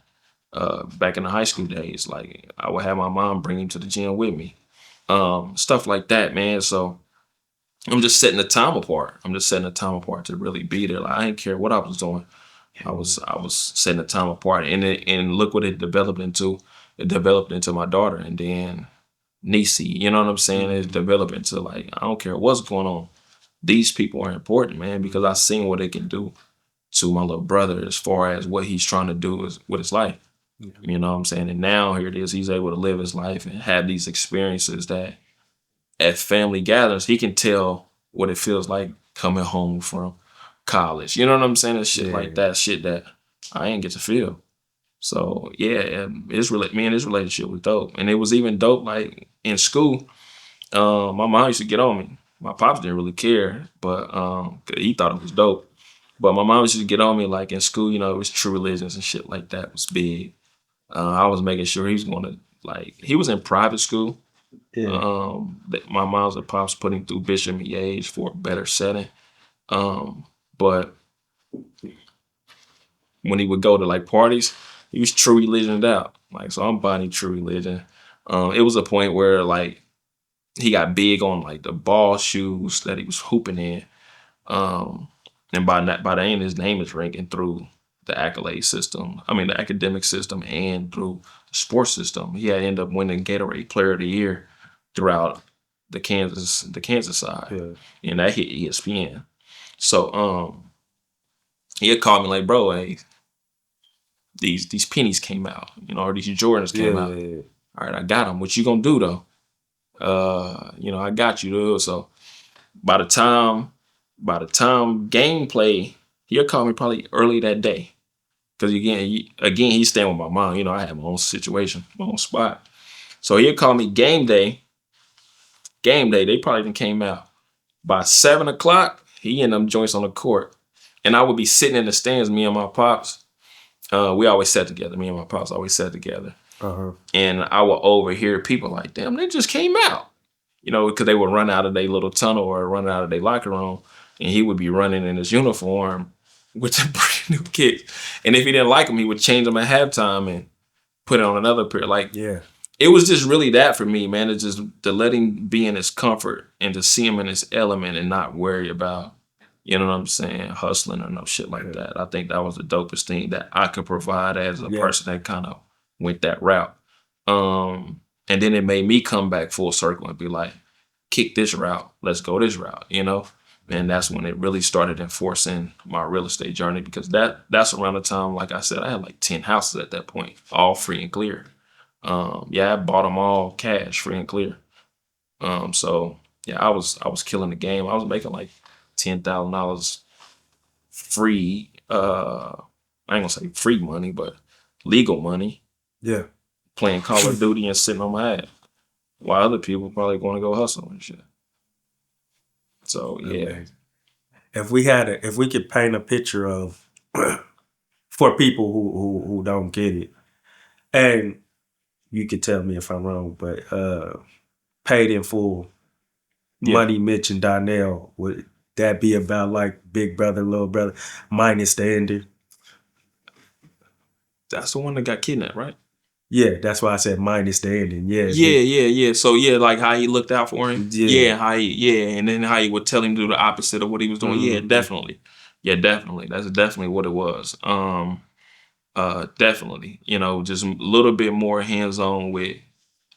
Back in the high school days, like I would have my mom bring him to the gym with me. Stuff like that, man. So I'm just setting the time apart. I'm just setting the time apart to really be there. Like I didn't care what I was doing. I was setting the time apart, and look what it developed into. It developed into my daughter, and then Nisi. You know what I'm saying? It developed into like I don't care what's going on. These people are important, man, because I seen what it can do to my little brother as far as what he's trying to do with his life. You know what I'm saying? And now here it is, he's able to live his life and have these experiences that at family gatherings, he can tell what it feels like coming home from college. You know what I'm saying? And shit like that, shit that I ain't get to feel. So yeah, me and his relationship was dope. And it was even dope like in school. My mom used to get on me. My pops didn't really care, but 'cause he thought it was dope. But my mom used to get on me like in school, it was true religions and shit like that was big. I was making sure he was going to he was in private school. Yeah. My mom's and pops put him through Bishop Miege for a better setting. But when he would go to like parties, he was true religioned out. Like, so I'm buying true religion. It was a point where like he got big on like the ball shoes that he was hooping in. And by the end, his name is ranking through the accolade system. I mean, the academic system and through the sports system. He had ended up winning Gatorade Player of the Year throughout the Kansas side, and that hit ESPN. So he had called me like, bro, hey, these pennies came out, or these Jordans came out. All right, I got them. What you gonna do though? I got you, dude. So by the time gameplay, he'll call me probably early that day. Because again, he's staying with my mom. I had my own situation, my own spot. So he'll call me game day. Game day, they probably even came out. By 7 o'clock, he and them joints on the court. And I would be sitting in the stands, me and my pops. We always sat together. Me and my pops always sat together. And I would overhear people like, damn, they just came out. Because they would run out of their little tunnel or run out of their locker room. And he would be running in his uniform with the brand new kicks. And if he didn't like them, he would change them at halftime and put it on another pair. It was just really that for me, man. It's just to let him be in his comfort and to see him in his element and not worry about, you know what I'm saying, hustling or no shit like that. I think that was the dopest thing that I could provide as a person that kind of went that route. And then it made me come back full circle and be like, kick this route, let's go this route, And that's when it really started enforcing my real estate journey, because that's around the time, like I said, I had like 10 houses at that point, all free and clear. I bought them all cash, free and clear. So yeah, I was killing the game. I was making like $10,000 free. I ain't gonna say free money, but legal money. Yeah. Playing Call of Duty and sitting on my ass, while other people probably going to go hustle and shit. So yeah. If we could paint a picture of for people who don't get it, and you could tell me if I'm wrong, but paid in full, Money, Mitch, and Donnell, would that be about like big brother, little brother, minus the ending? That's the one that got kidnapped, right? Yeah, that's why I said minus the ending. Yeah. So yeah, like how he looked out for him. And then how he would tell him to do the opposite of what he was doing. Yeah, definitely. Yeah, definitely. That's definitely what it was. Definitely. Just a little bit more hands-on with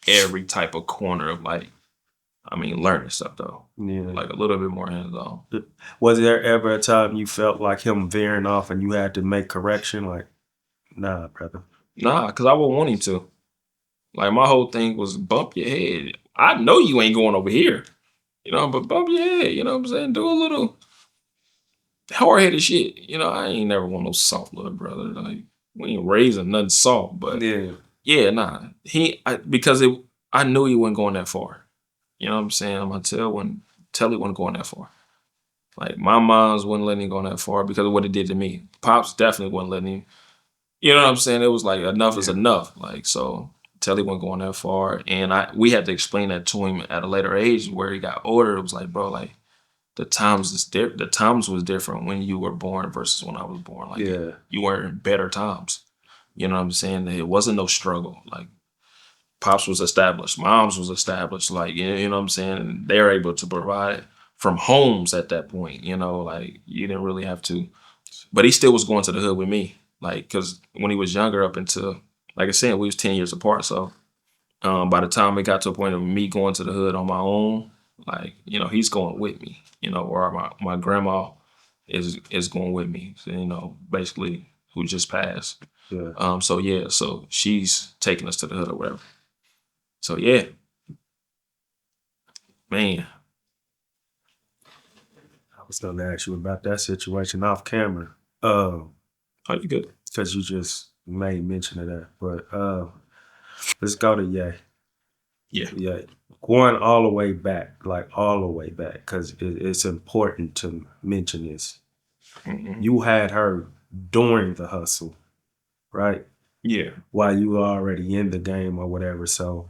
every type of corner of learning stuff though. Yeah. Like a little bit more hands-on. Was there ever a time you felt like him veering off and you had to make correction? Like, nah, brother. Nah, because I would want him to. Like, my whole thing was bump your head. I know you ain't going over here. You know, but bump your head, you know what I'm saying? Do a little hard-headed shit. You know, I ain't never want no soft little brother. Like, we ain't raising nothing soft, but Yeah. yeah, nah. I knew he wasn't going that far. You know what I'm saying? My tell he wasn't going that far. Like, my moms wouldn't let him go that far because of what it did to me. Pops definitely wouldn't let him. You know what I'm saying? It was like enough is Yeah. enough. Like, so Telly wasn't going that far. And we had to explain that to him at a later age where he got older. It was like, bro, like the times was different when you were born versus when I was born. Like Yeah. you were in better times. You know what I'm saying? It wasn't no struggle. Like Pops was established, Moms was established, like you know what I'm saying? And they're able to provide from homes at that point, you know, like you didn't really have to. But he still was going to the hood with me. Like, cause when he was younger, up until like I said, we was 10 years apart. So by the time it got to a point of me going to the hood on my own, like, you know, he's going with me, you know, or my grandma is going with me, so, you know, basically who just passed. Yeah. So yeah, so she's taking us to the hood or whatever. So yeah, man. I was gonna ask you about that situation off camera. Are you good? Because you just made mention of that. But let's go to Ye. Yeah. Yeah. Going all the way back, like all the way back, because it's important to mention this. Mhm. You had her during the hustle, right? Yeah. While you were already in the game or whatever. So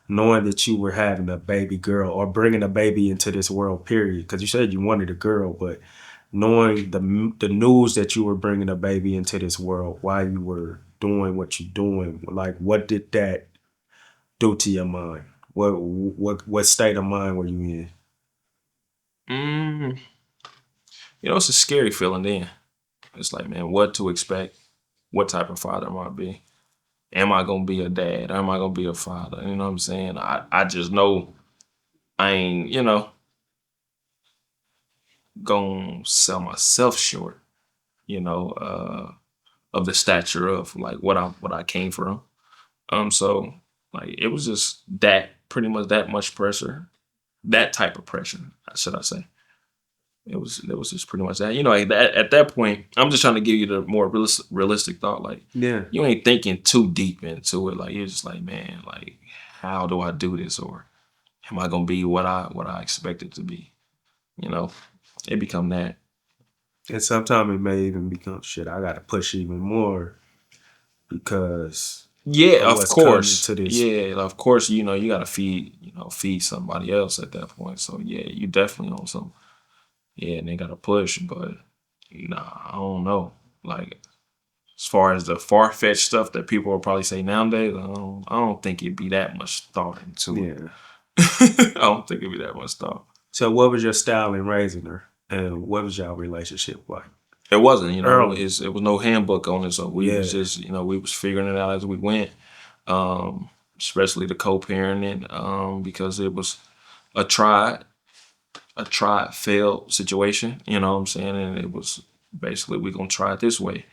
knowing that you were having a baby girl or bringing a baby into this world, period, because you said you wanted a girl, but knowing the news that you were bringing a baby into this world while you were doing what you're doing, like what did that do to your mind? What state of mind were you in? Mm, you know, it's a scary feeling then. It's like, man, what to expect? What type of father am I be? Am I gonna be a dad? Am I gonna be a father? You know what I'm saying? I just know I ain't, you know, gonna sell myself short, you know, of the stature of like what I came from. So like it was just that pretty much that much pressure, that type of pressure, should I say. It was just pretty much that. You know, like at that point, I'm just trying to give you the more realistic thought. Like Yeah. you ain't thinking too deep into it. Like you're just like, man, like how do I do this, or am I gonna be what I expect it to be? You know, it become that. And sometimes it may even become shit. I gotta push even more because Yeah, of of what's coming course. to this. Yeah, of course. You know, you gotta feed somebody else at that point. So yeah, you definitely on some. Yeah, and they gotta push, but nah, I don't know. Like as far as the far fetched stuff that people will probably say nowadays, I don't think it'd be that much thought into it. Yeah. I don't think it'd be that much thought. So what was your style in raising her? And what was y'all relationship like? It wasn't, Early. it was no handbook on it, so we was Yeah. just, we was figuring it out as we went. Especially the co-parenting, because it was a tried failed situation, you know what I'm saying? And it was basically we gonna try it this way.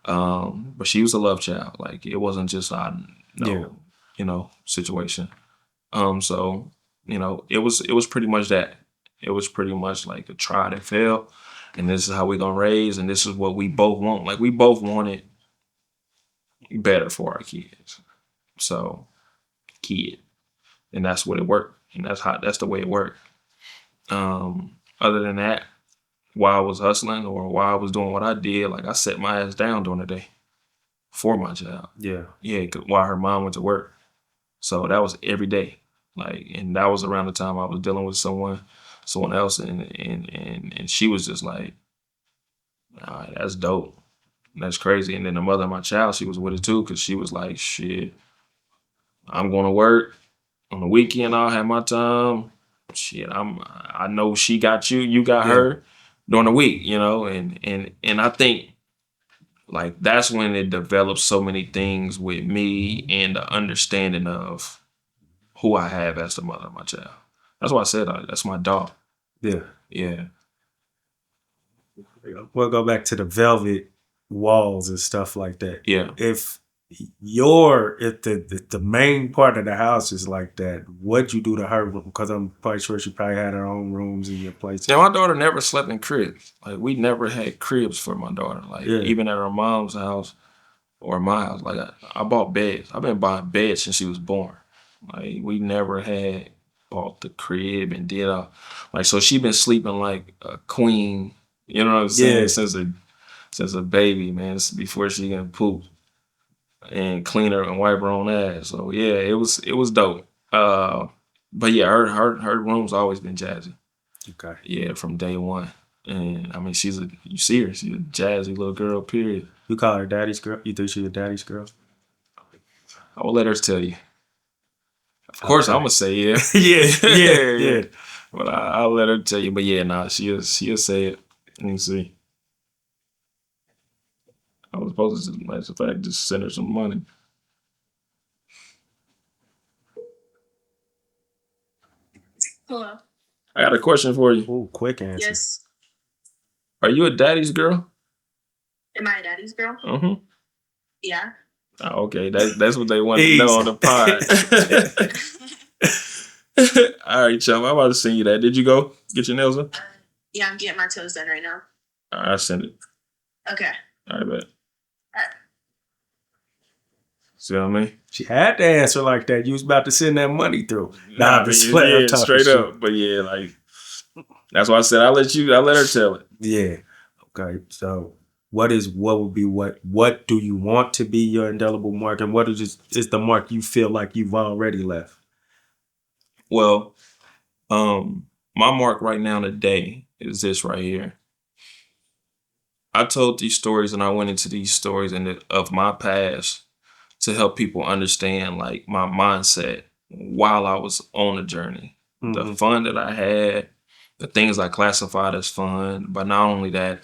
But she was a love child. Like it wasn't just Yeah. situation. So, it was pretty much that. It was pretty much like a try and fail. And this is how we're gonna raise, and this is what we both want. Like we both wanted better for our kids. So kid. And that's what it worked. And that's the way it worked. Other than that, while I was hustling or while I was doing what I did, like I set my ass down during the day for my child. Yeah. Yeah, while her mom went to work. So that was every day. Like, and that was around the time I was dealing with someone else, and she was just like, all right, that's dope. That's crazy. And then the mother of my child, she was with it too, because she was like, shit, I'm going to work. On the weekend, I'll have my time. Shit, I know she got you, you got Yeah. her during the week, and I think like that's when it develops so many things with me and the understanding of who I have as the mother of my child. That's why I said that's my dog. Yeah. Yeah. We'll go back to the velvet walls and stuff like that. Yeah. If if the main part of the house is like that, what'd you do to her room? Because I'm probably sure she probably had her own rooms in your place. Yeah, my daughter never slept in cribs. Like we never had cribs for my daughter. Like Yeah. even at her mom's house or my house. Like I bought beds. I've been buying beds since she was born. Like we never had bought the crib and did all like so she been sleeping like a queen. You know what I'm saying? Yeah. Since a baby, man. Before she can poop and clean her and wipe her own ass. So yeah, it was dope. But yeah, her room's always been jazzy. Okay. Yeah, from day one. And I mean, you see her, she's a jazzy little girl. Period. You call her daddy's girl? You think she's a daddy's girl? I will let her tell you. Of course, Okay. I'm gonna say yeah. Yeah. But I'll let her tell you. But yeah, nah, she'll say it. Let me see. I was supposed to, as a fact, just send her some money. Hello. I got a question for you. Ooh, quick answer. Yes. Are you a daddy's girl? Am I a daddy's girl? Mm-hmm. Yeah. Oh, okay, that's what they want to Easy. know on the pod. All right, chum. I'm about to send you that. Did you go get your nails done? Yeah, I'm getting my toes done right now. All right, I send it. Okay. All right, bet. Alright. See what I mean? She had to answer like that. You was about to send that money through. Nah, but but straight up, straight up. But yeah, like that's why I said I'll let her tell it. Yeah. Okay. So what do you want to be your indelible mark, and what is the mark you feel like you've already left? Well, my mark right now today is this right here. I told these stories and I went into these stories of my past to help people understand like my mindset while I was on the journey. The Mhm. fun that I had, the things I classified as fun, but not only that,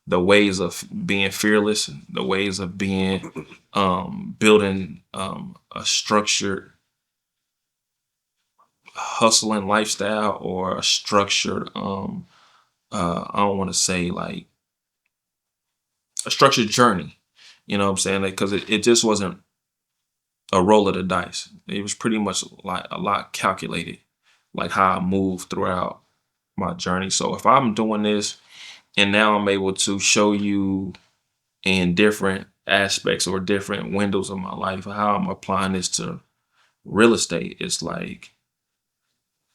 the ways of being fearless, the ways of being building a structured hustling lifestyle or a structured I don't want to say like a structured journey. You know what I'm saying? Like, because it just wasn't a roll of the dice. It was pretty much like a lot calculated, like how I moved throughout my journey. So if I'm doing this and now I'm able to show you in different aspects or different windows of my life how I'm applying this to real estate, it's like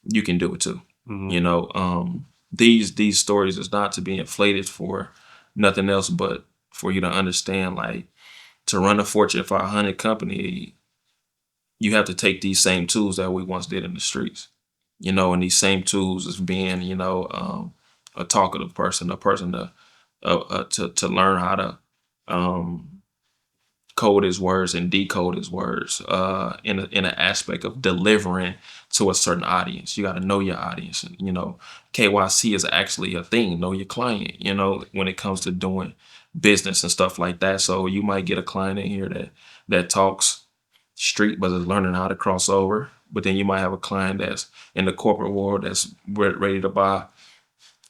you can do it too. Mhm. You know, these stories is not to be inflated for nothing else but for you to understand like to run a Fortune 500 company, you have to take these same tools that we once did in the streets, you know, and these same tools is being, a talkative person, a person to learn how to code his words and decode his words in an aspect of delivering to a certain audience. You got to know your audience. And, KYC is actually a thing. Know your client, when it comes to doing business and stuff like that. So you might get a client in here that talks street, but is learning how to cross over. But then you might have a client that's in the corporate world that's ready to buy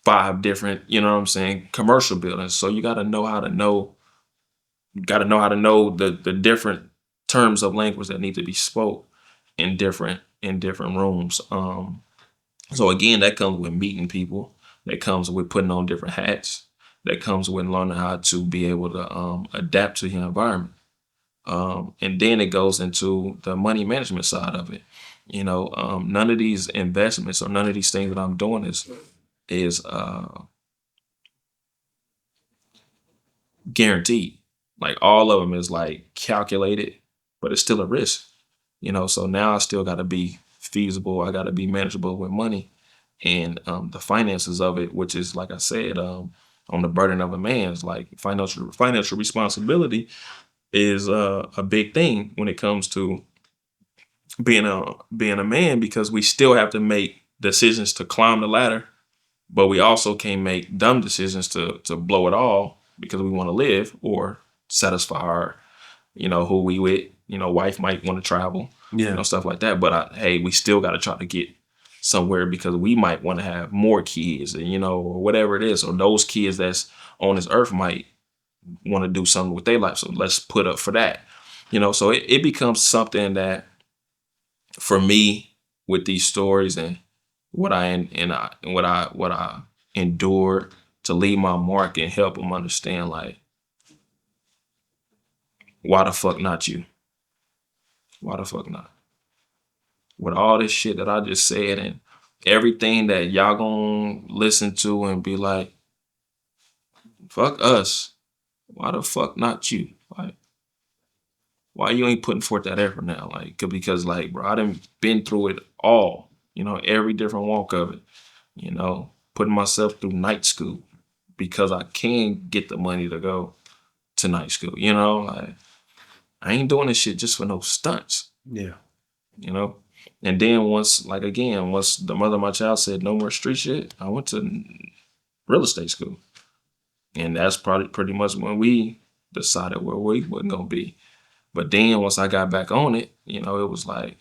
5 different, commercial buildings. So you got to know how to know the different terms of language that need to be spoke in different rooms. So again, that comes with meeting people. That comes with putting on different hats. That comes with learning how to be able to adapt to your environment. And then it goes into the money management side of it. None of these investments or none of these things that I'm doing is guaranteed. Like all of them is like calculated, but it's still a risk. So now I still got to be feasible. I got to be manageable with money and the finances of it, which is like I said, on the burden of a man. Is like financial responsibility is a big thing when it comes to being a man because we still have to make decisions to climb the ladder, but we also can't make dumb decisions to blow it all because we want to live or satisfy our, who we with. Wife might want to travel, Yeah. stuff like that. But hey, we still got to try to get somewhere because we might want to have more kids, and or whatever it is, or those kids that's on this earth might want to do something with their life. So let's put up for that. You know, so it becomes something that for me with these stories and what I endured to leave my mark and help them understand like why the fuck not you? Why the fuck not? With all this shit that I just said and everything that y'all gonna listen to and be like, fuck us. Why the fuck not you? Like, why you ain't putting forth that effort now? Like, because like, bro, I done been through it all. You know, every different walk of it. You know, putting myself through night school because I can get the money to go to night school. You know, like I ain't doing this shit just for no stunts. Yeah. You know, and then once the mother of my child said no more street shit, I went to real estate school, and that's probably pretty much when we decided where we wasn't gonna be. But then once I got back on it, you know, it was like,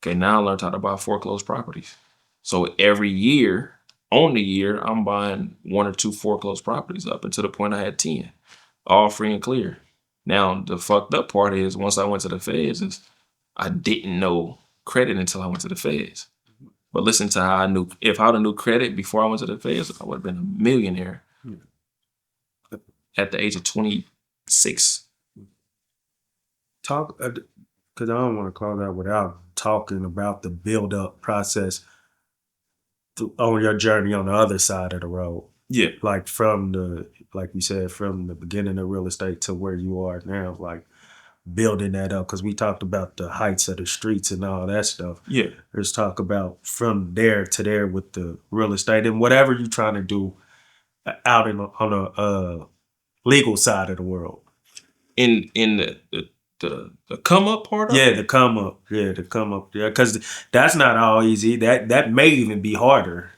okay, now I learned how to buy foreclosed properties. So every year, on the year, I'm buying 1 or 2 foreclosed properties up until the point I had 10, all free and clear. Now, the fucked up part is once I went to the feds, is I didn't know credit until I went to the feds. But listen to how I knew, if I would have knew credit before I went to the feds, I would have been a millionaire at the age of 26. Talk, because I don't want to close out without talking about the build-up process on your journey on the other side of the road. Yeah. Like like you said, from the beginning of real estate to where you are now, like building that up. Because we talked about the heights of the streets and all that stuff. Yeah. Let's talk about from there to there with the real estate and whatever you're trying to do out on a legal side of the world. In the come up part of it? The come up. Yeah, the come up. Yeah, because that's not all easy. That may even be harder.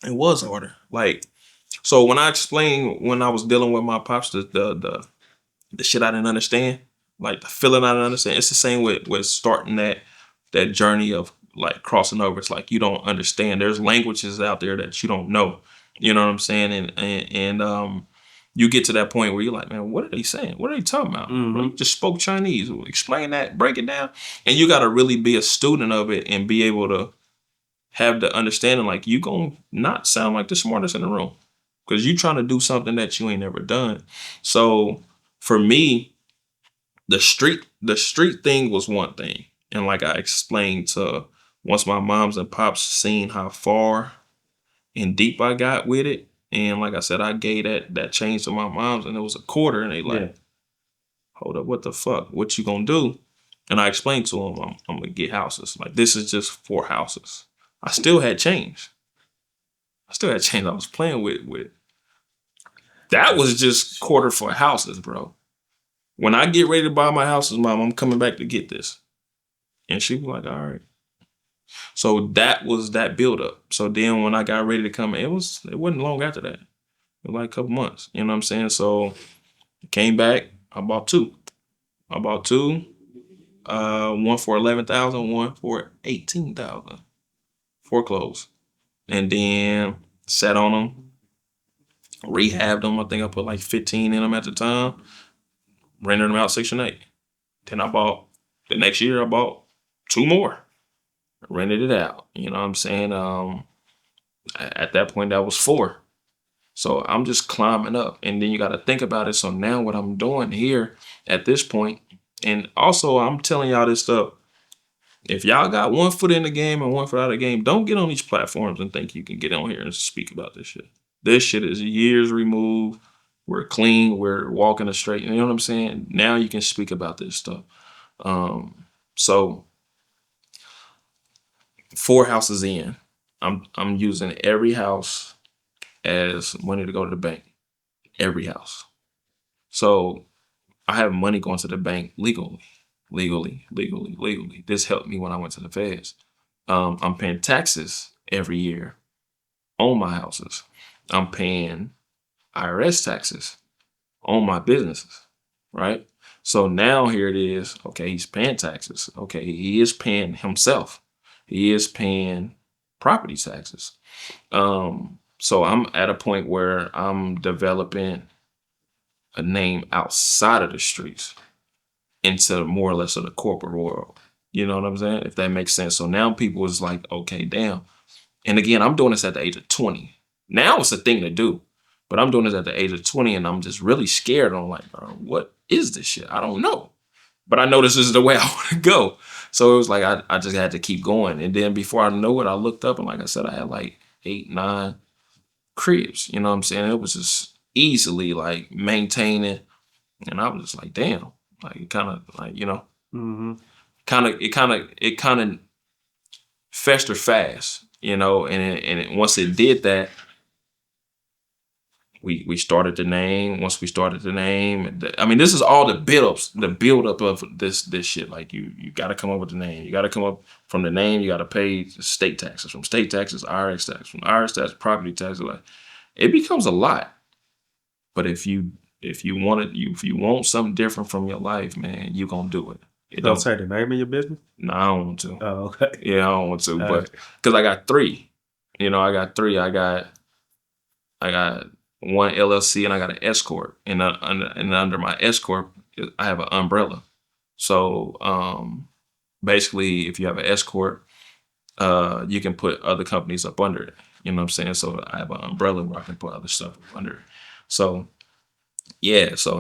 It was harder. Like, so when I explained when I was dealing with my pops, the shit I didn't understand, like the feeling I didn't understand. It's the same with starting that journey of like crossing over. It's like you don't understand. There's languages out there that you don't know. You know what I'm saying? And you get to that point where you're like, man, what are they saying? What are they talking about? Bro, you just spoke Chinese. Explain that, break it down. And you got to really be a student of it and be able to have the understanding like you gonna not sound like the smartest in the room because you trying to do something that you ain't never done. So for me, the street thing was one thing. And like I explained to once my moms and pops seen how far and deep I got with it. And like I said, I gave that change to my moms and it was a quarter and they like, hold up, what the fuck? What you gonna do? And I explained to them, I'm gonna get houses. Like this is just 4 houses. I still had change. I was playing with. That was just quarter for houses, bro. When I get ready to buy my houses, Mom, I'm coming back to get this. And she was like, all right. So that was that buildup. So then when I got ready to come, it wasn't long after that. It was like a couple months. You know what I'm saying? So I came back, I bought 2. One for 11,000, one for 18,000. Foreclosed. And then sat on them, rehabbed them. I think I put like 15 in them at the time, rented them out Section 8. Then the next year I bought 2 more, rented it out. You know what I'm saying? At that point, that was 4. So I'm just climbing up. And then you got to think about it. So now what I'm doing here at this point, and also I'm telling y'all this stuff, if y'all got 1 foot in the game and 1 foot out of the game, don't get on these platforms and think you can get on here and speak about this shit. This shit is years removed. We're clean. We're walking a straight. You know what I'm saying? Now you can speak about this stuff. So 4 houses in, I'm using every house as money to go to the bank. Every house. So I have money going to the bank legally. This helped me when I went to the feds. I'm paying taxes every year on my houses. I'm paying IRS taxes on my businesses, right? So now here it is. Okay, he's paying taxes. Okay, he is paying himself. He is paying property taxes. So I'm at a point where I'm developing a name outside of the streets. into more or less of the corporate world. You know what I'm saying? If that makes sense. So now people is like, okay, damn. And again, I'm doing this at the age of 20. Now it's a thing to do. But I'm doing this at the age of 20 and I'm just really scared. I'm like, bro, what is this shit? I don't know. But I know this is the way I want to go. So it was like I just had to keep going. And then before I know it, I looked up and like I said, I had like 8, 9 cribs. You know what I'm saying? It was just easily like maintaining. And I was just like, damn. Like it kind of like, you know, it kind of festered fast, you know, and once it did that, we started the name. Once we started the name, I mean, this is all the build up of this shit. Like you got to come up with the name. You got to come up from the name. You got to pay state taxes. From state taxes, IRS tax. From IRS tax, property tax. Like it becomes a lot. But if you want something different from your life, man, you gonna do it. Don't say the name of your business? No, I don't want to. Oh, okay. Yeah, I don't want to, but because I got 3. You know, I got 3. I got one LLC and I got an S corp, and under my S corp, I have an umbrella. So basically, if you have an S corp, you can put other companies up under it. You know what I'm saying? So I have an umbrella where I can put other stuff up under it. So yeah, so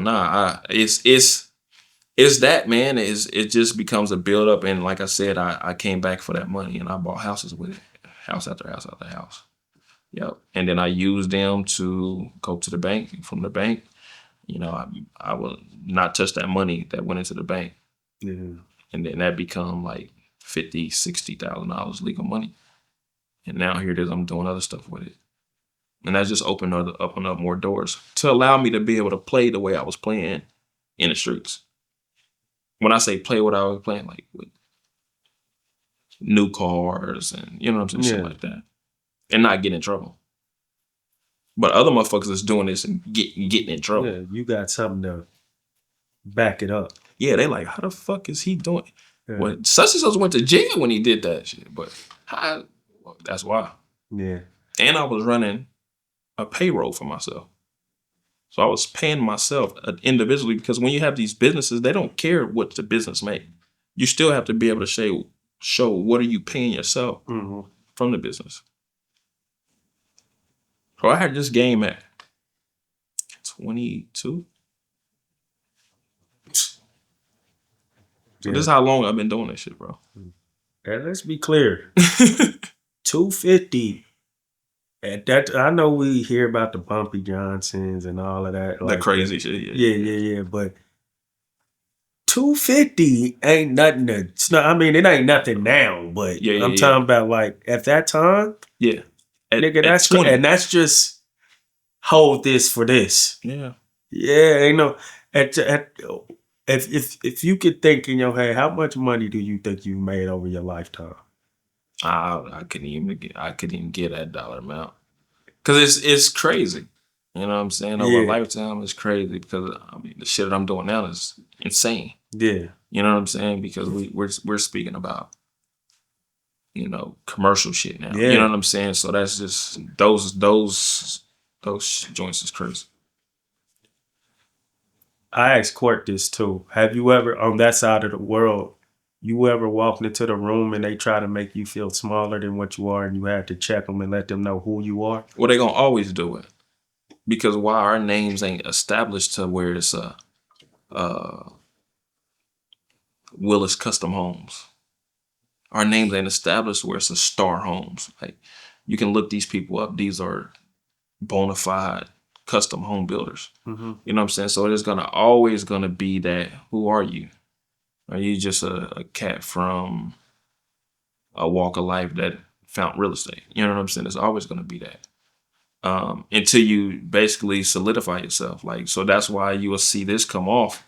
it's that, man. It just becomes a build up, and like I said, I came back for that money and I bought houses with it, house after house after house. Yep. And then I used them to go to the bank. From the bank, you know, I will not touch that money that went into the bank. Yeah. And then that become like $50,000, $60,000 legal money. And now here it is, I'm doing other stuff with it. And that just opened up more doors to allow me to be able to play the way I was playing in the streets. When I say play what I was playing, like with new cars and, you know what I'm saying, shit like that. And not get in trouble. But other motherfuckers is doing this and getting in trouble. Yeah, you got something to back it up. Yeah, they like, how the fuck is he doing? Yeah. Well, such and such went to jail when he did that shit. But that's why. Yeah. And I was running a payroll for myself. So I was paying myself individually, because when you have these businesses, they don't care what the business made. You still have to be able to show what are you paying yourself from the business. So I had this game at 22. So this is how long I've been doing this shit, bro. And let's be clear. 250. At that, I know we hear about the Bumpy Johnsons and all of that. Like crazy shit. Yeah. But 250 ain't nothing it ain't nothing now, but I'm talking about like at that time. Yeah. Nigga, that's 20. And that's just hold this for this. Yeah. Yeah, ain't no if you could think in your head, how much money do you think you made over your lifetime? I couldn't even get that dollar amount. Cause it's crazy. You know what I'm saying? Over a lifetime, it's crazy, because I mean the shit that I'm doing now is insane. Yeah. You know what I'm saying? Because we're speaking about, you know, commercial shit now. Yeah. You know what I'm saying? So that's just those joints is crazy. I asked Court this too. Have you ever, on that side of the world, you ever walked into the room and they try to make you feel smaller than what you are, and you had to check them and let them know who you are? Well, they're gonna always do it, because why our names ain't established to where it's Willis Custom Homes. Our names ain't established where it's a Star Homes. Like, you can look these people up. These are bona fide custom home builders. Mm-hmm. You know what I'm saying? So there's always gonna be that. Who are you? Are you just a cat from a walk of life that found real estate? You know what I'm saying? There's always gonna be that. Until you basically solidify yourself. Like, so that's why you will see this come off.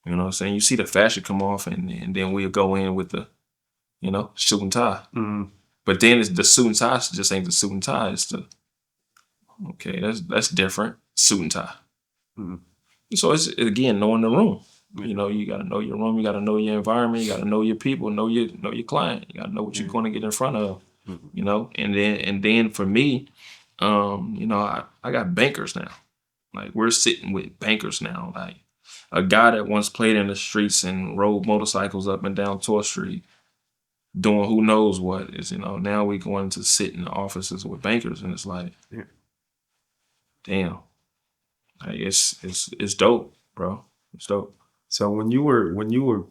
You know what I'm saying? You see the fashion come off, and then we'll go in with the, you know, suit and tie. Mm-hmm. But then the suit and tie just ain't the suit and tie. It's the, okay, that's different. Suit and tie. Mm-hmm. So it's, again, knowing the room. You know, you got to know your room. You got to know your environment. You got to know your people. Know your client. You got to know what you're going to get in front of. Mm-hmm. You know, and then for me, you know, I got bankers now. Like, we're sitting with bankers now. Like, a guy that once played in the streets and rode motorcycles up and down Tour Street, doing who knows what is, now we going to sit in the offices with bankers, and it's like, damn, like it's dope, bro. It's dope. So when you were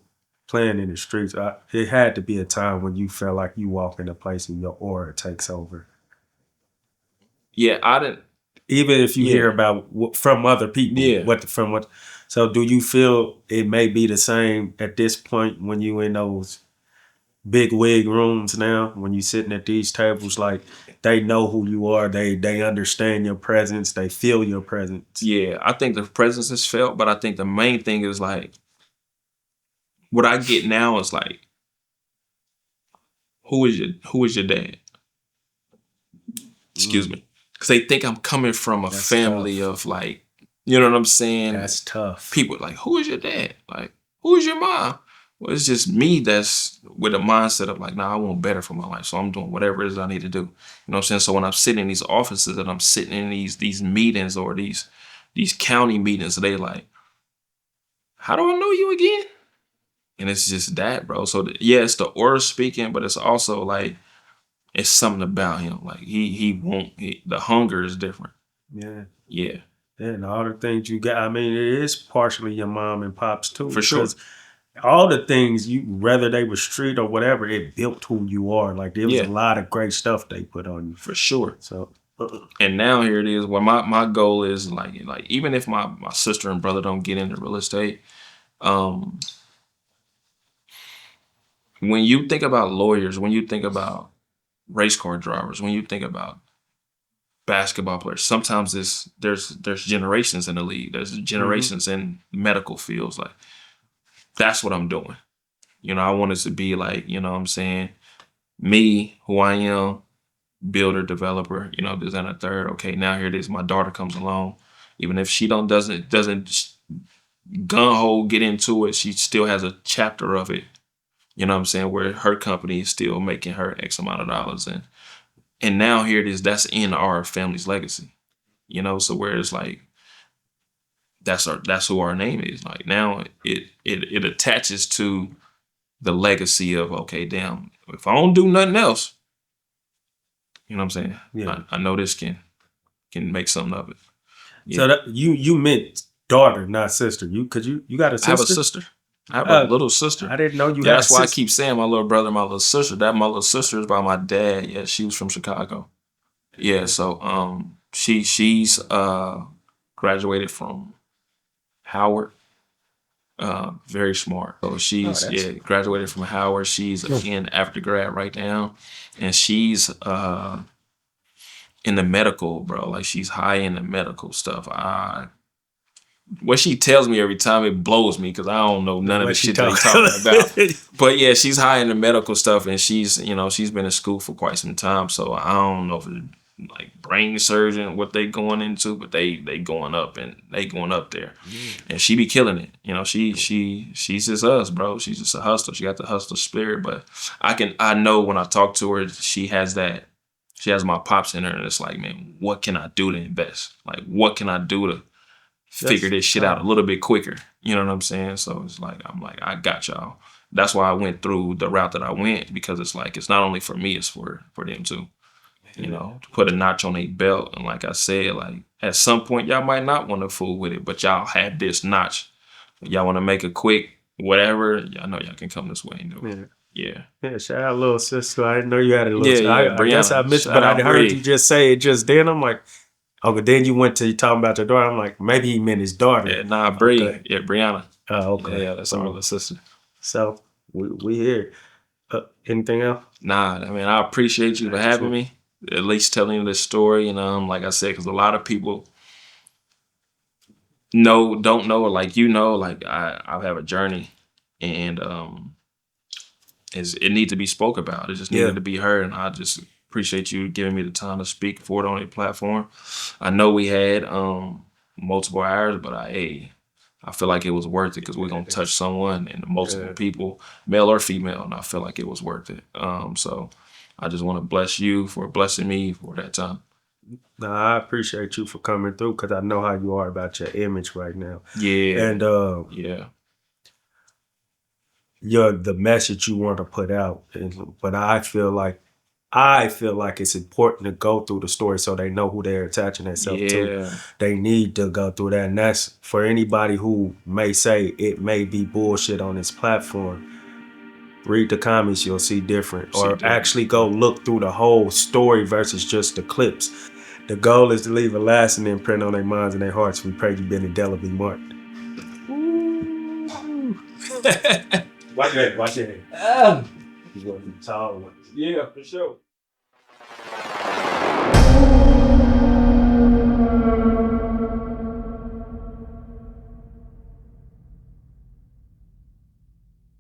playing in the streets, it had to be a time when you felt like you walk in a place and your aura takes over. Yeah, I didn't. Even if you hear about from other people, So do you feel it may be the same at this point when you in those big wig rooms now, when you sitting at these tables, like they know who you are, they understand your presence, they feel your presence? Yeah, I think the presence is felt, but I think the main thing is like what I get now is like, who is your dad? Excuse me. Because they think I'm coming from a family of like, you know what I'm saying? That's tough. People like, who is your dad? Like, who is your mom? Well, it's just me that's with a mindset of like, nah, I want better for my life. So I'm doing whatever it is I need to do. You know what I'm saying? So when I'm sitting in these offices and I'm sitting in these meetings or these county meetings, they like, how do I know you again? And it's just that, bro. So it's the aura speaking, but it's also like, it's something about him. Like the hunger is different. Yeah. Yeah. And all the things you got. I mean, it is partially your mom and pops too. For sure. All the things whether they were street or whatever, it built who you are. Like there was a lot of great stuff they put on you. For sure. So and now here it is. Well, my goal is like even if my sister and brother don't get into real estate, when you think about lawyers, when you think about race car drivers, when you think about basketball players, sometimes there's generations in the league. There's generations in medical fields. Like that's what I'm doing. I want it to be like, you know what I'm saying, me, who I am, builder, developer, this and a third. Okay, now here it is. My daughter comes along. Even if she doesn't gun-ho get into it, she still has a chapter of it. You know what I'm saying? Where her company is still making her X amount of dollars. And now here it is, that's in our family's legacy. So where it's like, that's who our name is. Like now it attaches to the legacy of, okay, damn, if I don't do nothing else, you know what I'm saying? Yeah. I know this can make something of it. Yeah. So that you meant daughter, not sister. You got a sister? I have a sister. I have a little sister. I didn't know you had That's why I keep saying my little brother, my little sister. That my little sister is by my dad. Yeah, she was from Chicago. Yeah, so she's graduated from Howard. Very smart. So she's graduated from Howard. She's in after grad right now, and she's in the medical, bro. Like she's high in the medical stuff. What she tells me every time, it blows me because I don't know none of the shit they're talking about. But yeah, she's high in the medical stuff, and she's been in school for quite some time. So I don't know if it's like brain surgeon, what they going into, but they going up and they going up there. And she be killing it. She's just us, bro. She's just a hustler. She got the hustler spirit. But I know when I talk to her, she has that. She has my pops in her, and it's like, man, what can I do to invest? Like, what can I do to figure this shit out a little bit quicker? You know what I'm saying? So it's like, I'm like, I got y'all. That's why I went through the route that I went, because it's like, it's not only for me, it's for them too. To put a notch on their belt. And like I said, like at some point, y'all might not want to fool with it, but y'all had this notch. Y'all want to make a quick whatever, y'all know y'all can come this way and do it. Yeah. Shout out little sister. I didn't know you had a little sister. I guess I missed it, but I heard you just say it just then. I'm like, okay, then you went to talking about your daughter. I'm like, maybe he meant his daughter. Yeah, nah, Bree. Okay. Yeah, Brianna. Oh, okay. Yeah, that's our little sister. So we here. Anything else? Nah, I mean, I appreciate you for having me. At least telling you this story. Like I said, because a lot of people don't know, or like like I have a journey, and it needs to be spoke about. It just needed to be heard, and I just appreciate you giving me the time to speak for it on your platform. I know we had multiple hours, but I feel like it was worth it because we're gonna touch someone and multiple people, male or female, and I feel like it was worth it. So I just want to bless you for blessing me for that time. Nah, I appreciate you for coming through because I know how you are about your image right now. Yeah. And Yeah. the message you want to put out. But I feel like it's important to go through the story so they know who they're attaching themselves to. Yeah. They need to go through that. And that's for anybody who may say it may be bullshit on this platform. Read the comments, you'll see different. Or actually go look through the whole story versus just the clips. The goal is to leave a lasting imprint on their minds and their hearts. We pray you've been indelibly marked. Watch that. You're going to be tall. Yeah, for sure.